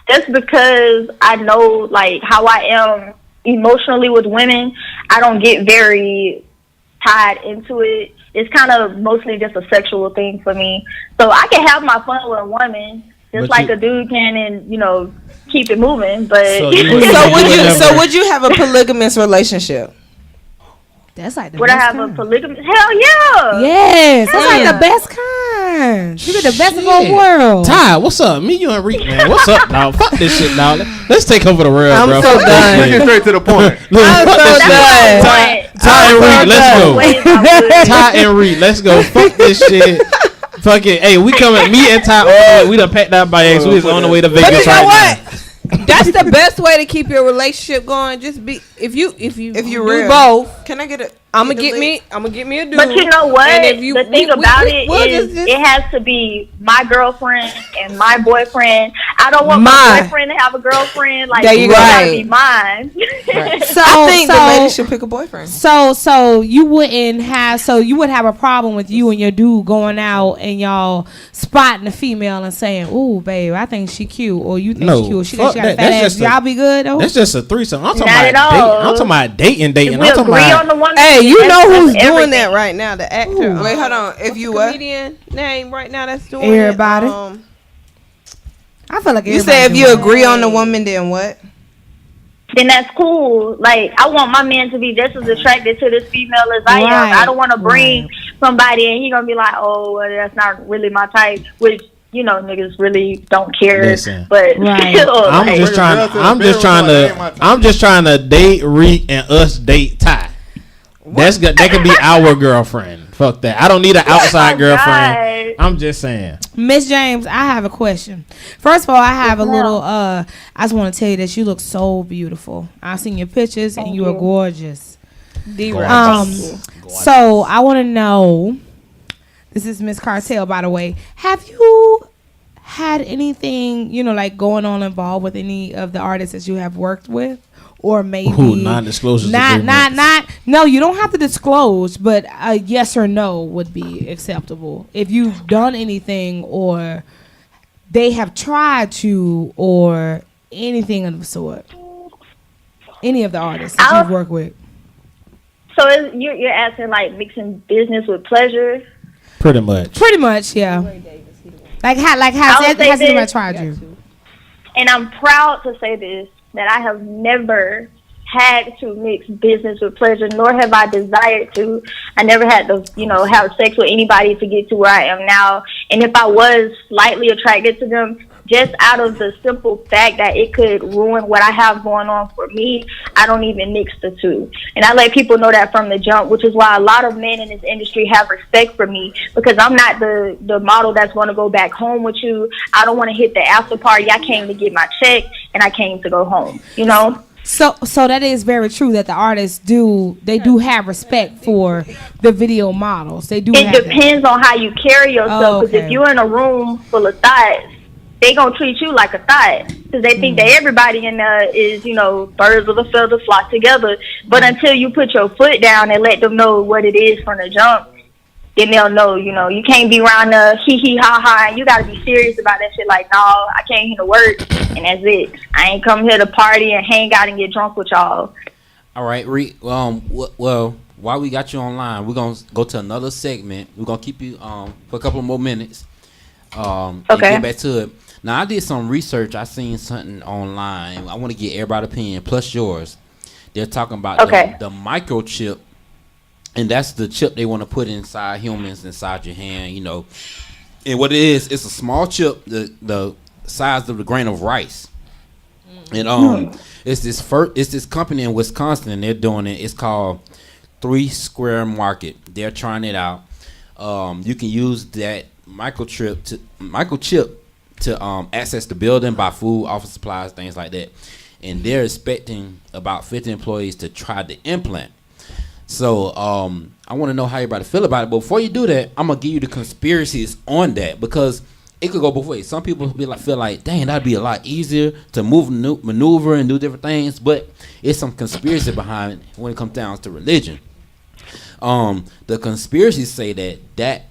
just because I know like how I am emotionally with women. I don't get very tied into it. It's kind of mostly just a sexual thing for me. So I can have my fun with a woman just But like you- a dude can and, keep it moving. But So you would- So would you have a polygamous relationship? That's like the would I best have a kind. polygamous? Hell yeah. Yes, that's like Yeah. the best kind. You get the best of both worlds. Ty, what's up? Me, you, and Reek, man. What's up, dog? Fuck this shit, dog. Let's take over the world, I'm bro. so Fuck done. this Get shit. straight to the point. Look, I'm fuck so this shit. done. Ty and Reek, let's go. Let's Ty and Reek, let's go. Fuck this shit. Fuck it. Hey, we coming. Me and Ty on the way. We done packed out by X. We was on the way to Vegas But you know right what? now. That's the best way to keep your relationship going. Just be if you do real. both. Can I get it? I'm gonna get me a dude. But you know what? And if you, the thing about it we'll is, just- it has to be my girlfriend and my boyfriend. I don't want Mine. my boyfriend to have a girlfriend. Like, There you it's gotta go. be mine. So, I think the so- lady should pick a boyfriend. So you wouldn't have a problem with you and your dude going out and y'all spotting a female and saying, "Ooh, babe, I think she cute," or you think No, she cute, or she fuck think she got a that. fat That's ass. just a- Y'all be good though. That's just a threesome. I'm talking Not about at dating. all. I'm talking about dating. If I'm we talking agree about. on the one. Hey, you know who's doing everything. that right now? The actor. Wait, hold on. If What's you the what? comedian name right now that's doing Everybody. It? I feel like You say if everybody you doing agree on the woman, then what? Then that's cool. Like, I want my man to be just as attracted to this female as I am. Right, I don't want to bring somebody and he gonna be like, oh, well, that's not really my type, which, niggas really don't care. Listen. But Right. still, I'm like, just trying. I'm just trying to date Reek and us date Ty. That could be our girlfriend. Fuck that. I don't need an outside girlfriend. God. I'm just saying. Miss James, I have a question. First of all, I have a little. I just want to tell you that you look so beautiful. I've seen your pictures, and you are gorgeous. So I want to know. This is Miss Cartel, by the way. Have you had anything, like going on involved with any of the artists that you have worked with? Or maybe non-disclosure. No, you don't have to disclose, but a yes or no would be acceptable. If you've done anything, or they have tried to, or anything of the sort. Any of the artists that you've worked with. So you're asking like mixing business with pleasure? Pretty much, yeah. Like has anybody tried you? And I'm proud to say this, that I have never had to mix business with pleasure, nor have I desired to. I never had to, have sex with anybody to get to where I am now. And if I was slightly attracted to them, just out of the simple fact that it could ruin what I have going on for me, I don't even mix the two. And I let people know that from the jump, which is why a lot of men in this industry have respect for me, because I'm not the model that's going to go back home with you. I don't want to hit the after party. I came to get my check, and I came to go home, So that is very true that the artists do have respect for the video models. They do. It depends on how you carry yourself, because if you're in a room full of thoughts, they gonna treat you like a thought, because they think that everybody in there is, birds of a feather flock together. But until you put your foot down and let them know what it is from the jump, then they'll know. You can't be around the hee ha ha, and you gotta be serious about that shit. Like, no, I came here to work, and that's it. I ain't come here to party and hang out and get drunk with y'all. All right, well, while we got you online, we're gonna go to another segment. We're gonna keep you for a couple more minutes. And get back to it. Now, I did some research. I seen something online. I want to get everybody's opinion, plus yours. They're talking about the microchip, and that's the chip they want to put inside humans, inside your hand, And what it is, it's a small chip, the size of the grain of rice. And it's this company in Wisconsin, and they're doing it. It's called 3 Square Market. They're trying it out. You can use that microchip to access the building, buy food, office supplies, things like that. And they're expecting about 50 employees to try the implant. So I want to know how everybody feel about it. But before you do that, I'm going to give you the conspiracies on that, because it could go both ways. Some people feel like, dang, that'd be a lot easier to maneuver and do different things. But it's some conspiracy behind it when it comes down to religion. The conspiracies say that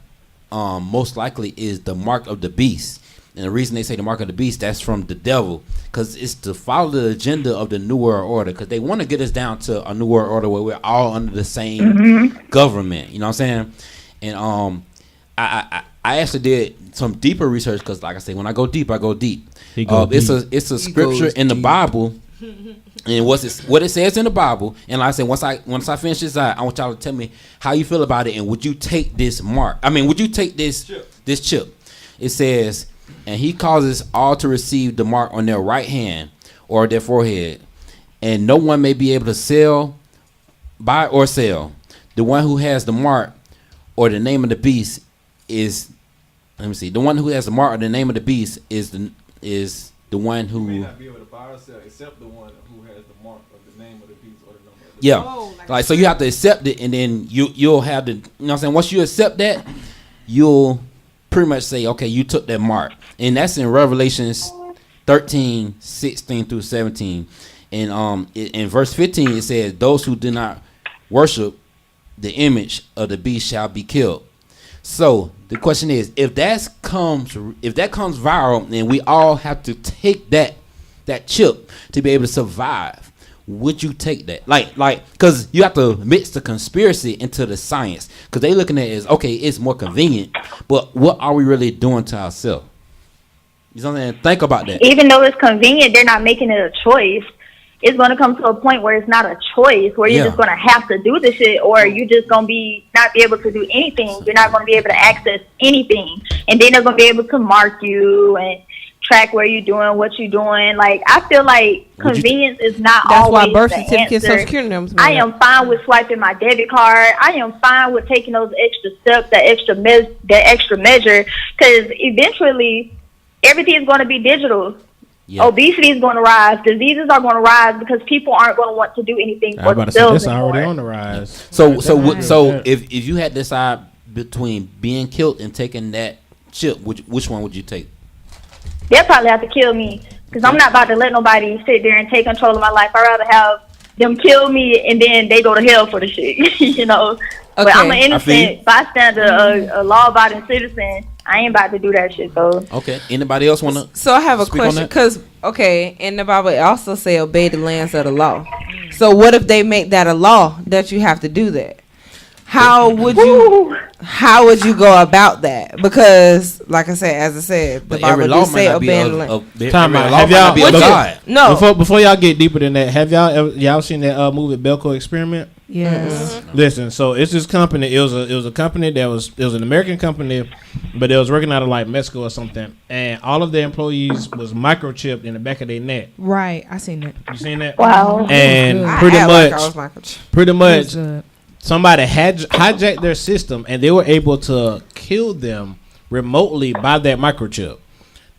most likely is the mark of the beast. And the reason they say the mark of the beast, that's from the devil, because it's to follow the agenda of the New World Order, because they want to get us down to a New World Order where we're all under the same government. You know what I'm saying? And I actually did some deeper research, because like I say, when I go deep, I go deep. It's a scripture in the Bible. And what it says in the Bible, and like I said, once I finish this out, I want y'all to tell me how you feel about it, and would you take this mark? Would you take this chip? It says, and he causes all to receive the mark on their right hand or their forehead, and no one may be able to buy or sell. The one who has the mark or the name of the beast is, the one who has the mark or the name of the beast is the one who may not be able to buy or sell except the one who has the mark of the name of the beast or the number of the beast. Like so you have to accept it, and then you'll have to, once you accept that, you'll pretty much say, okay, you took that mark. And that's in Revelations 13, 16 through 17. And in verse 15 it says, those who do not worship the image of the beast shall be killed. So the question is, if that comes viral, and we all have to take that chip to be able to survive, would you take that? Like, because you have to mix the conspiracy into the science, because they looking at it as, okay, it's more convenient, but what are we really doing to ourselves? You know what I'm saying? Think about that. Even though it's convenient, they're not making it a choice. It's going to come to a point where it's not a choice, where you're just going to have to do the shit, or you're just going to not be able to do anything. You're not going to be able to access anything. And then they're going to be able to mark you and track where you're doing, what you're doing. Like, I feel like convenience is not That's always why birth the certificate, answer. social security numbers. I am fine with swiping my debit card. I am fine with taking those extra steps, that extra measure, because eventually everything is going to be digital. Yeah. Obesity is going to rise. Diseases are going to rise because people aren't going to want to do anything for themselves anymore. That's already on the rise. So if you had to decide between being killed and taking that chip, which one would you take? They'll probably have to kill me because I'm not about to let nobody sit there and take control of my life. I'd rather have them kill me and then they go to hell for the shit, you know. Okay. But I'm an innocent bystander, a law-abiding citizen. I ain't about to do that shit, though. Okay. Anybody else want to? So I have a question because, in the Bible it also say obey the lands of the law. So what if they make that a law that you have to do that? How would you go about that? Because, like I said, the Bible do say obey the land. Time out. Have y'all? Before y'all get deeper than that, have y'all seen that movie Belko Experiment? Yes. Mm-hmm. Listen, so it's this company. It was a company it was an American company, but they was working out of like Mexico or something, and all of their employees was microchipped in the back of their neck. Right, I seen that. You seen that? Wow. And pretty much, somebody had hijacked their system, and they were able to kill them remotely by that microchip.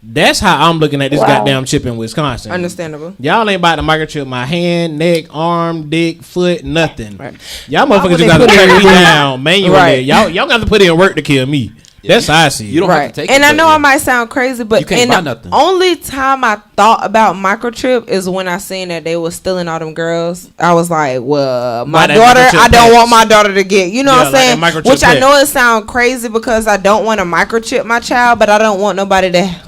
That's how I'm looking at this goddamn chip in Wisconsin. Understandable. Y'all ain't about to microchip my hand, neck, arm, dick, foot, nothing. Right. Y'all motherfuckers just got to track me down manually. Right. Y'all got to put in work to kill me. Yeah. That's how I see it. You don't have to take it. And I know I might sound crazy, but the only time I thought about microchip is when I seen that they was stealing all them girls. I was like, well, my daughter, I don't want my daughter to get, you know what I'm saying? Which I know it sound crazy because I don't want to microchip my child, but I don't want nobody to,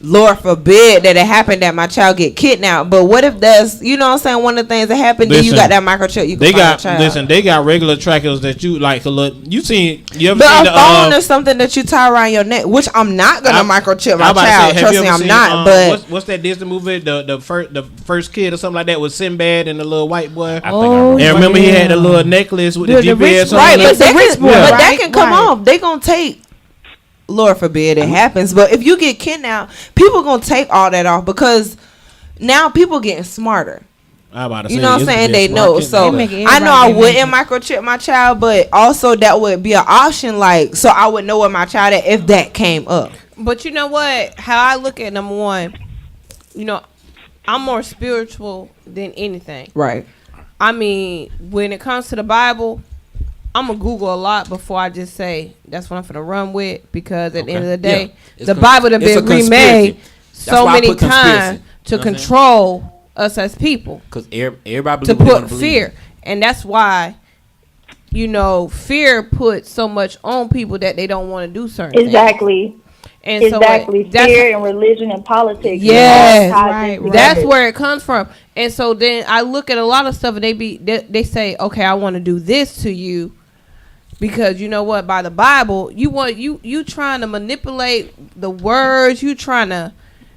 Lord forbid that it happened that my child get kidnapped. But what if that's, you know what I'm saying, one of the things that happened, then you got that microchip, you can find a child. Listen, they got regular trackers that you like to look. You ever seen a phone or something that you tie around your neck, which I'm not gonna microchip my child. Trust me, I'm not. But what's that Disney movie, the first kid or something like that with Sinbad and the little white boy? And remember he had the little necklace with the GPS on it. Right, but that can come off. They gonna take. Lord forbid it happens, but if you get kidnapped, people gonna take all that off because now people getting smarter. You know what I'm saying? They know. So I know I wouldn't microchip my child, but also that would be an option. Like, so I would know where my child at if that came up. But you know what? How I look at number one, you know, I'm more spiritual than anything. Right. I mean, when it comes to the Bible, I'm going to Google a lot before I just say that's what I'm going to run with, because at the end of the day, the Bible has been remade so many times to control us as people. Because everybody to put fear. And that's why, you know, fear puts so much on people that they don't want to do certain things. And exactly. Fear and religion and politics. Yes. Right. That's where it comes from. And so then I look at a lot of stuff and they say, okay, I want to do this to you. Because you know what, by the Bible, you trying to manipulate the words, you trying to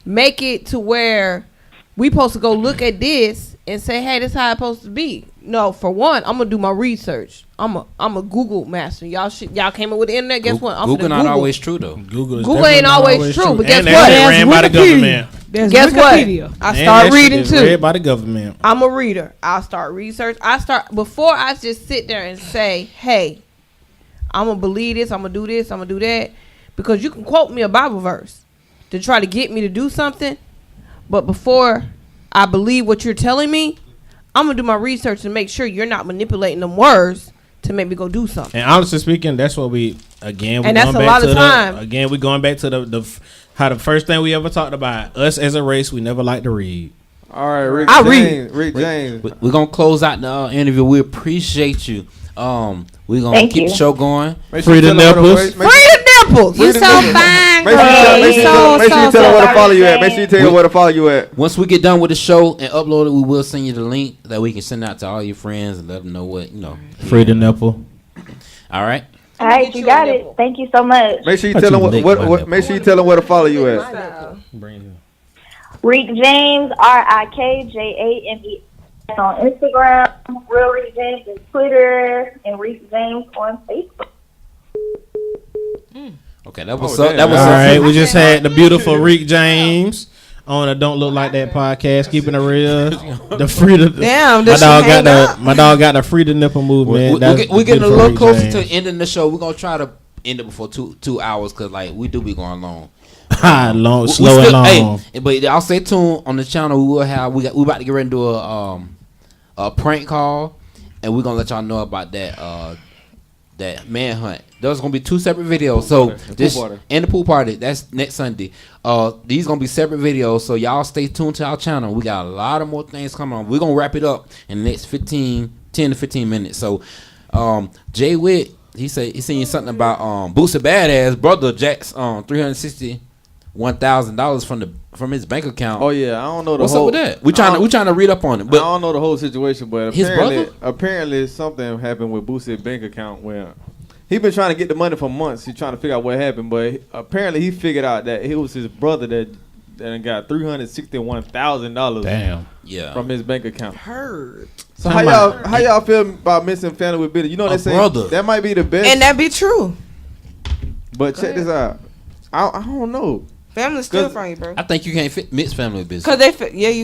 make it to where we supposed to go look at this and say, hey, this is how it's supposed to be. No, for one, I'm gonna do my research. I'm a Google master. Y'all came up with the internet. Guess what? Google not always true though. Google ain't always true. But guess what? Ran by the government. Guess what? I start reading too. Read by the government. I'm a reader. I'll start research. Before I just sit there and say, hey, I'm going to believe this, I'm going to do this, I'm going to do that. Because you can quote me a Bible verse to try to get me to do something. But before I believe what you're telling me, I'm going to do my research to make sure you're not manipulating them words to make me go do something. And honestly speaking, that's what we going back to the how the first thing we ever talked about, us as a race, we never like to read. All right, Rick James. We're going to close out the interview. We appreciate you. We're going to keep the show going. Free the nipples. Free the nipples. You so fine, Make sure you tell them where to follow you at. Make sure you tell them where to follow you at. Once we get done with the show and upload it, we will send you the link that we can send out to all your friends and let them know what, you know. Free the nipple. All right. All right, you got it. Thank you so much. Make sure you tell them what make sure you tell them where to follow you at. Rick James, RIKJAME. On Instagram, Real Rick James on Twitter, and Rick James on Facebook. Okay, that was all right. We just had the beautiful Rick James. on a Don't Look Like That podcast, keeping it real. The freedom. Damn, my dog got the freedom nipple movement. We're getting a little closer to ending the show. We're gonna try to end it before 2 hours because like we do be going long. Slow and long. Hey, but y'all stay tuned on the channel. We will have we about to get ready to do a prank call, and we're gonna let y'all know about that manhunt. There's gonna be 2 separate videos. So this and the pool party. That's next Sunday. These gonna be separate videos. So y'all stay tuned to our channel. We got a lot of more things coming on. We're gonna wrap it up in the next 10 to 15 minutes. So Jay Whit, he said he seen something about Boosie Badass brother Jack's $361,000 from his bank account. Oh yeah, I don't know the What's whole. up with that? We trying to read up on it, but I don't know the whole situation. But his apparently something happened with Boosie's bank account where he been trying to get the money for months. He's trying to figure out what happened, but apparently he figured out that it was his brother that got $361,000. Damn. Yeah. From his bank account. Heard. So how y'all feel about missing family with bitter? You know they say brother. That might be the best. And that be true. But check this out. I don't know. Family's still from you, bro. I think you can't mix family with business. Cause you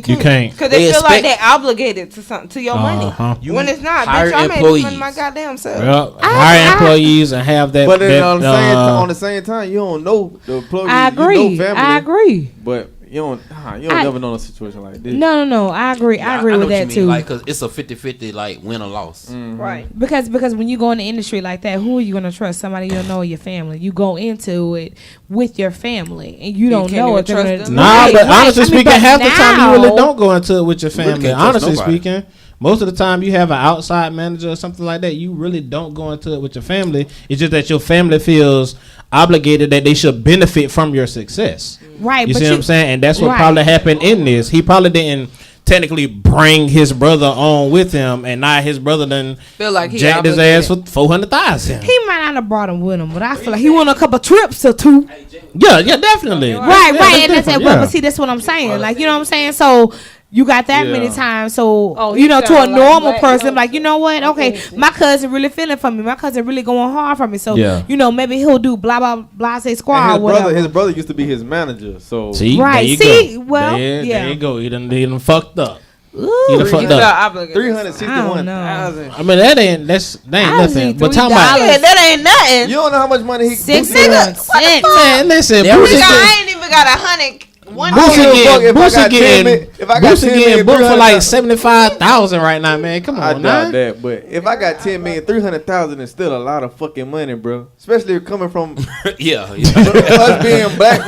can't. You can't. Cause they feel like they're obligated to something, to your money. When it's not, hire bitch, I made this employees. money my goddamn self. Well, hire employees and have that. But then on the same time, you don't know the employees. I agree. You know family, I agree. But you don't never know a situation like this. No. I agree. Yeah, I agree with that too. Like, cause it's a 50-50 like win or loss. Mm-hmm. Right. Because when you go in the industry like that, who are you gonna trust? Somebody you don't know or your family. You go into it with your family, and you don't know if they're gonna. Nah, but honestly speaking, half the time you really now- don't go into it with your really family. can't trust Honestly nobody. speaking, most of the time you have an outside manager or something like that. You really don't go into it with your family. It's just that your family feels obligated that they should benefit from your success. Right. You but see what I'm saying? And that's what Right. probably happened in this. He probably didn't technically bring his brother on with him, and now his brother done Feel like he jacked his ass for $400,000. He might not have brought him with him, but I feel like he went on a couple trips or 2. Yeah, definitely. Right. And that's it. different, But see, that's what I'm saying. Like, you know what I'm saying? So you got that Yeah. many times. So, Oh, you he know, to a sound like normal Black person, Youngster. like, you know what? Okay, my cousin really feeling for me. My cousin really going hard for me. So, Yeah. you know, maybe he'll do blah, blah, blah, say squad or And whatever. his brother used to be his manager. So See, Right, there you see, go. well, there yeah. you go. He done fucked up. Ooh, He done fucked up. obligated. I don't know. $361,000. I mean, that ain't nothing. But talking about, Yeah, that ain't nothing. You don't know how much money he $6 Boosie got. cents. man, listen, There was Boosie I ain't even got 100. One I don't give a fuck if I Boosie got 10 getting million- if I got 10 getting million, booked for like 300,000. 75,000 right now, man. Come I on, doubt man. that, but if I got 10 million, 300,000 is still a lot of fucking money, bro. Especially coming from yeah. us being black.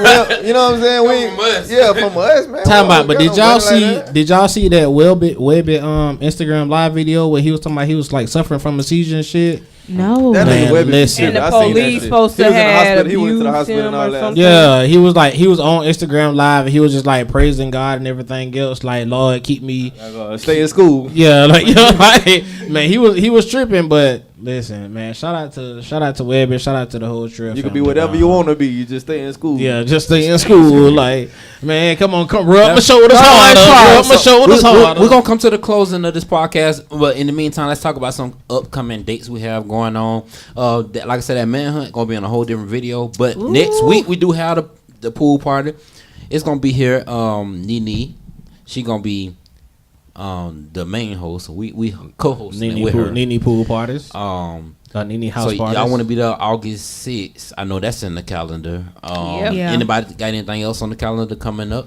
You know what I'm saying? From us. Yeah, from us, man. Talking We about, but don't did got no y'all money see? like that. Did y'all see that Webbit Instagram live video where he was talking about he was like suffering from a seizure and shit? No. That Man, nigga Webby listen. And the I seen that police shit. supposed He to was in the have hospital. He went to the abused hospital him and all or that. something. Yeah, he was on Instagram live and he was just like praising God and everything else. Like, Lord, keep me. Stay in school. Yeah, like, you know, like, man, he was tripping. But listen, man, shout out to Webby, shout out to the whole trip. You can be whatever you want to be. You just stay in school. Yeah, just stay in school. Like, man, come rub my shoulders harder. Rub my shoulders harder. We're gonna come to the closing of this podcast, but in the meantime, let's talk about some upcoming dates we have going on. Like I said, that manhunt gonna be on a whole different video. But next week we do have the pool party. It's gonna be here. Nene, she gonna be the main host. We co-hosting with her. Nene pool parties. Nene house So parties. y'all want to be there August 6th. I know that's in the calendar. Yep. Yeah. Anybody got anything else on the calendar coming up?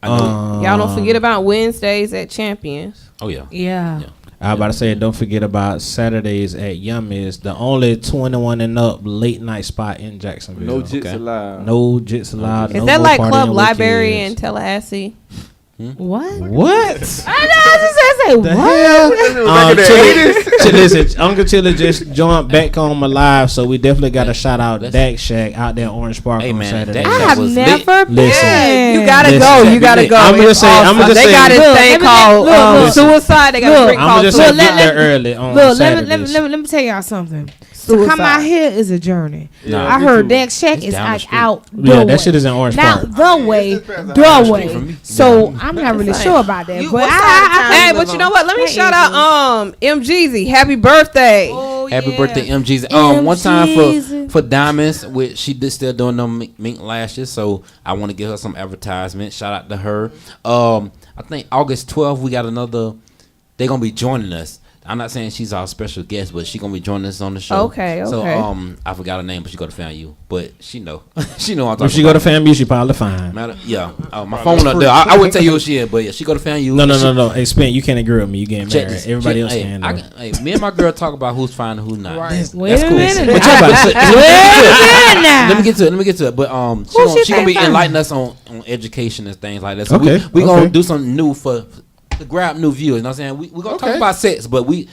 I know. Y'all don't forget about Wednesdays at Champions. Oh yeah. Yeah. I was about to say, don't forget about Saturdays at Yummy's, the only 21 and up late night spot in Jacksonville. No jits allowed. No jits allowed. Is no that more like partying Club with Library in kids. Tallahassee? What? What? I know. I just say The what? hell? Listen, Uncle Chilla just joined back on my live, so we definitely got to shout out Dak Shack out there in Orange Park Hey, on man, Saturday. Dak I Shack have was never been. Listen. You gotta Listen. go. You gotta go. I'm gonna It's say- I'm awesome. gonna They say- got this Look, thing let me- called look. suicide. They got a Look, drink I'm called just say suicide. get there early on Look, Saturdays. let me tell y'all something. To come Suicide. out here is a journey. Yeah, I me heard too. Dak Shack It's is down the like street. out the Yeah, way. that shit is in Orange Now Park. the way, the way. So I'm not really sure about that, You- but what side of I town Hey, you but live you know on? what? Let me Hey, shout out M Jeezy. Happy birthday. Happy yeah. birthday, MGs. One time for Diamonds, which she did still doing them mink lashes, so I want to give her some advertisement. Shout out to her. I think August 12th we got another. They're gonna be joining us. I'm not saying she's our special guest, but she's gonna be joining us on the show. Okay. So I forgot her name, but she go to FAMU. But she know. She know I'm talking If she about. go to FAMU, she probably fine. Yeah. My phone up there. I wouldn't tell you who she is, but yeah, she go to FAMU. No. Hey, Spence, you can't agree with me. You getting married. Everybody else can. Me and my girl talk about who's fine and who's not. Wait That's a cool. minute. But talk about it. Let me get to it. But she gonna be enlightening us on education and things like that. So we gonna do something new to grab new viewers. You know what I'm saying? We gonna talk about sex, but we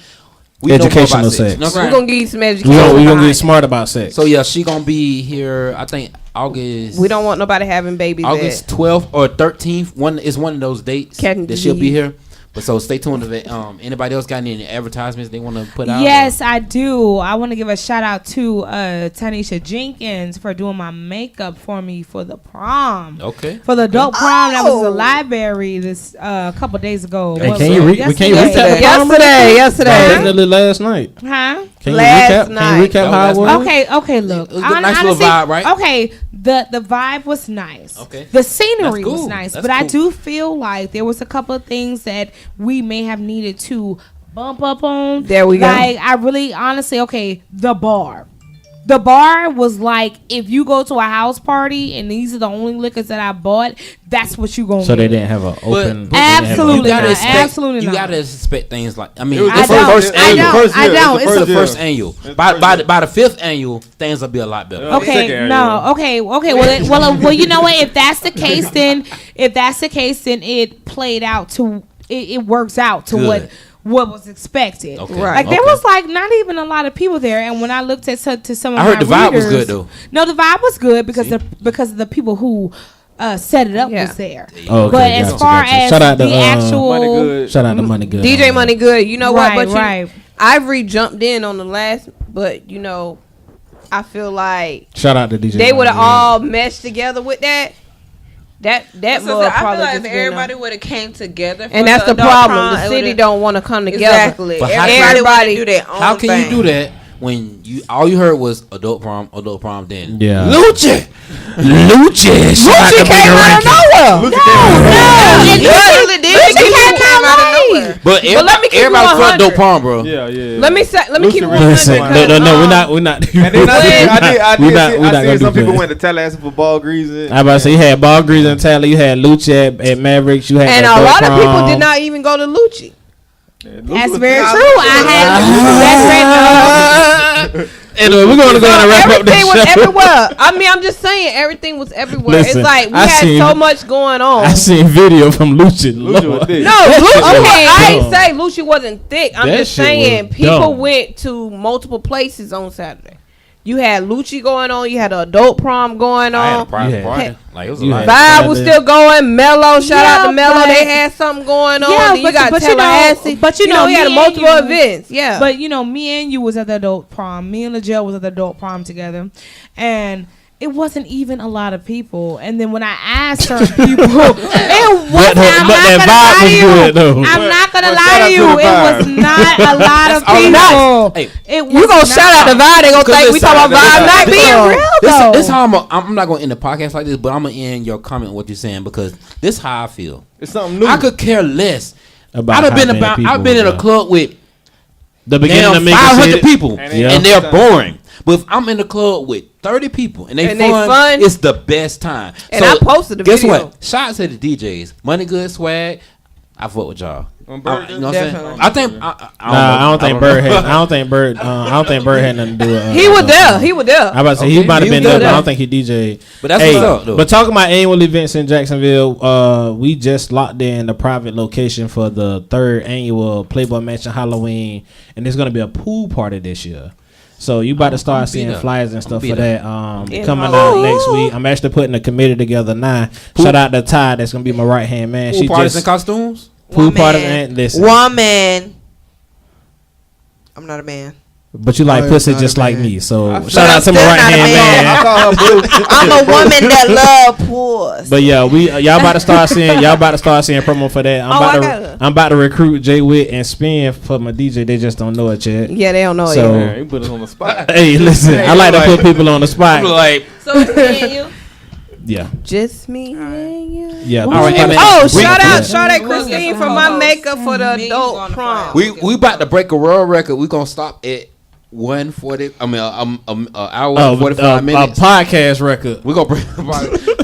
educational sex. You know We're gonna give you some education. We're gonna get smart about sex. So yeah, she gonna be here. I think August. We don't want nobody having babies. August 12th or 13th. One is one of those dates Catching that she'll be disease. here. But so stay tuned to it. Anybody else got any advertisements they want to put out? Yes, I do. I want to give a shout out to Tanisha Jenkins for doing my makeup for me for the prom. Okay. For the adult prom that was in the library this couple days ago. Hey, What can was you it? we can't recap the prom? Yesterday. Definitely last night. Huh? Can Last you night. recap how it was? Okay, look. It was a nice little vibe, right? Okay, the vibe was nice. Okay. The scenery That's cool. was nice. That's but I cool. do feel like there was a couple of things that we may have needed to bump up on. There we go. Like, I really, honestly, okay, the bar. The bar was like, if you go to a house party and these are the only liquors that I bought, that's what you gonna So get. they didn't have an open. Absolutely You gotta not. expect, Absolutely you not. gotta expect things like It was the I first don't. annual. I don't. It's the year. first annual. By the fifth annual, things will be a lot better. Okay, no, okay. Well, you know what? If that's the case, then it played out to it works out to Good. what was expected. Okay. Right. Like there Okay. was like not even a lot of people there, and when I looked at to some of I my heard the vibe was readers- good, though. No, the vibe was good because of the people who set it up Yeah. was there. Oh, okay, But as gotcha, far gotcha. as Shout out to, the actual Money good. Shout out to Money Good. DJ Money Good. You know Right, what? But right. Ivory jumped in on the last, but I feel like Shout out to DJ. they would have Money Good. all meshed together with that. That I mug feel probably like just if been everybody would have came together, for and that's the adult problem. prom, The it city would've- don't want to come together. Exactly. But how Everybody can- wanna do their own How can thing. you do that when all you heard was adult prom, then? Yeah. Lucci. Lucci came out of nowhere. He really did. He came out of nowhere. But let me keep everybody it for 100. adult prom, bro. Yeah. Let me keep it 100. Listen, no, we're not. And then I We're did not see gonna some do people that. went to Tallahassee for ball greasing. I about to say you had Ball Grease and Tally, you had Lucci at Mavericks, you had And that a lot Dope of people Prom. did not even go to Lucci. That's very true. I had Anyway, we're going to go ahead and wrap up this Everything was show. everywhere. I mean, I'm just saying, everything was everywhere. Listen, it's like we I had seen- so much going on. I seen video from Lucci. Lucci was Lord. thick. No, Lucci. Okay, I dumb. ain't say Lucci wasn't thick. I'm That just shit saying was people dumb. went to multiple places on Saturday. You had Lucci going on. You had an adult prom going I had a on. private Yeah. party. Like it was a You lot. had- Vibe was still going. Mello, shout out Yeah, to Mello. but- They had something going on. Yeah, Then you but- got but you know- Tallahassee. but you know, he had me and multiple you- events. Yeah, But me and you was at the adult prom. Me and Lejell was at the adult prom together, and it wasn't even a lot of people. And then when I asked certain people, it wasn't. But that vibe was good, though. I'm not gonna But lie shout to out you. to the It was vibe. not a lot of all it people. Hey, It was you gonna shout out the Vibe? They gonna Cause think we listen, talking about Vibe night being being real though. this how I'm not gonna end the podcast like this, but I'm gonna end your comment what you're saying because this how I feel. It's something new. I could care less. About I've how been many people I've been in a was club with the beginning damn of Mega 500 City. people Yeah. and they're boring. But if I'm in the club with 30 people and they fun, it's the best time. And I posted the guess video. what? Shout out to the DJs. Money Good Swag. I fuck with y'all. You know what I'm saying? Definitely. I think Nah, I don't think Bird had. I don't think Bird had nothing to do with. He was there. He was there. I about to say he Okay, might have he been was there, but there. I don't think he DJ'd. But that's Hey, what's up, though. but talking about annual events in Jacksonville, we just locked in the private location for the 3rd annual Playboy Mansion Halloween, and there's gonna be a pool party this year. So you about to I'm start be seeing there. flyers and stuff be for there. that. Coming out next week. I'm actually putting a committee together now. Shout out to Ty, that's gonna be my right hand man. Pool She parties just and costumes. pool Woman. parties and listen. Woman. I'm not a man. But you like pussy just like me. So But shout I'm out to my still right not a hand man. man. I call her blue. I'm a woman that love puss. But yeah, y'all about to start seeing promo for that. I'm about to recruit Jay Whit and Spin for my DJ. They just don't know it yet. Yeah, they don't know So- it. Man, you put us on the spot. Hey, listen, I like to put people on the spot. Like, So it's me and you. Yeah, Just me and you. yeah. All right, man. Oh, We- shout out yeah. Christine for my makeup for the adult prom. we about to break a world record. We gonna stop at 1:40. I mean, hour and 45 minutes. A podcast record. We gonna break.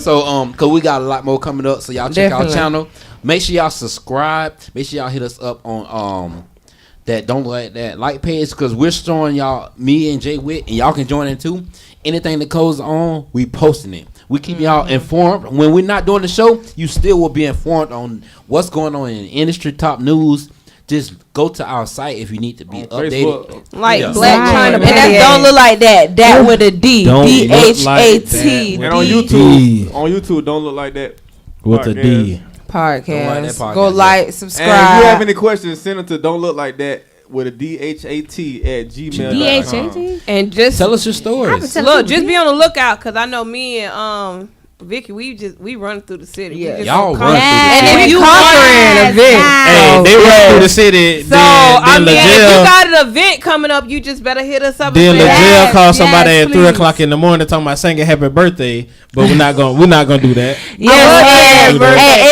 So cause we got a lot more coming up. So y'all check Definitely. our channel. Make sure y'all subscribe. Make sure y'all hit us up on that Don't Let That like page, because we're showing y'all, me and Jay Whit, and y'all can join in too. Anything that goes on, we posting it. We keep y'all informed. When we're not doing the show, you still will be informed on what's going on in the industry, top news. Just go to our site if you need to be updated. Facebook. Like Yeah. Black China And that Baby. don't look like that. That with a D. Don't look like DHAT. And on D. YouTube, don't look like that. With a D. Don't like that Podcast. podcast, Go yeah. like, And subscribe. if you have any questions, send them to don't look like that with a DHAT@gmail.com. And just Tell us your stories. look, just be on the lookout, cause I know me and Vicki, we run through the city. Yeah. We just Y'all so run through the confident. And city. if you conquering an event. Hey, they run through the city. So then I mean, if you Lejell, got an event coming up, you just better hit us up. then and say, Lejell "Hey, called somebody yes, at 3 please. o'clock in the morning talking about singing happy birthday, but we're not gonna do that. Yes, and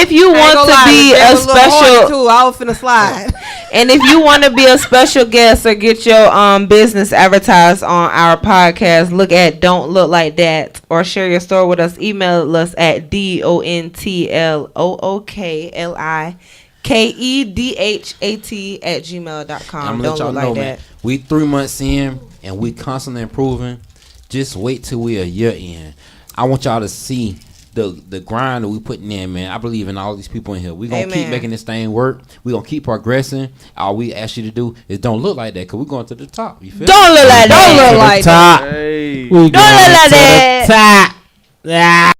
if you I ain't want gonna to lie, be Lejell a was little horny, special, too. I was finna slide. and if you want to be a special guest or get your business advertised on our podcast, look at Don't Look Like That, or share your story with us. Email us at DONTLOOKLIKEDHAT@gmail.com. I'm gonna Don't let y'all look know, like man. that. We 3 months in and we constantly improving. Just wait till we a year in. I want y'all to see the grind that we putting in, man. I believe in all these people in here. We gonna keep Amen. making this thing work. We gonna keep progressing. All we ask you to do is don't look like that, because we're going to the top. You feel? Don't look like that. Don't look like that. Top. Hey. We Don't look going like to the that. top. Ah.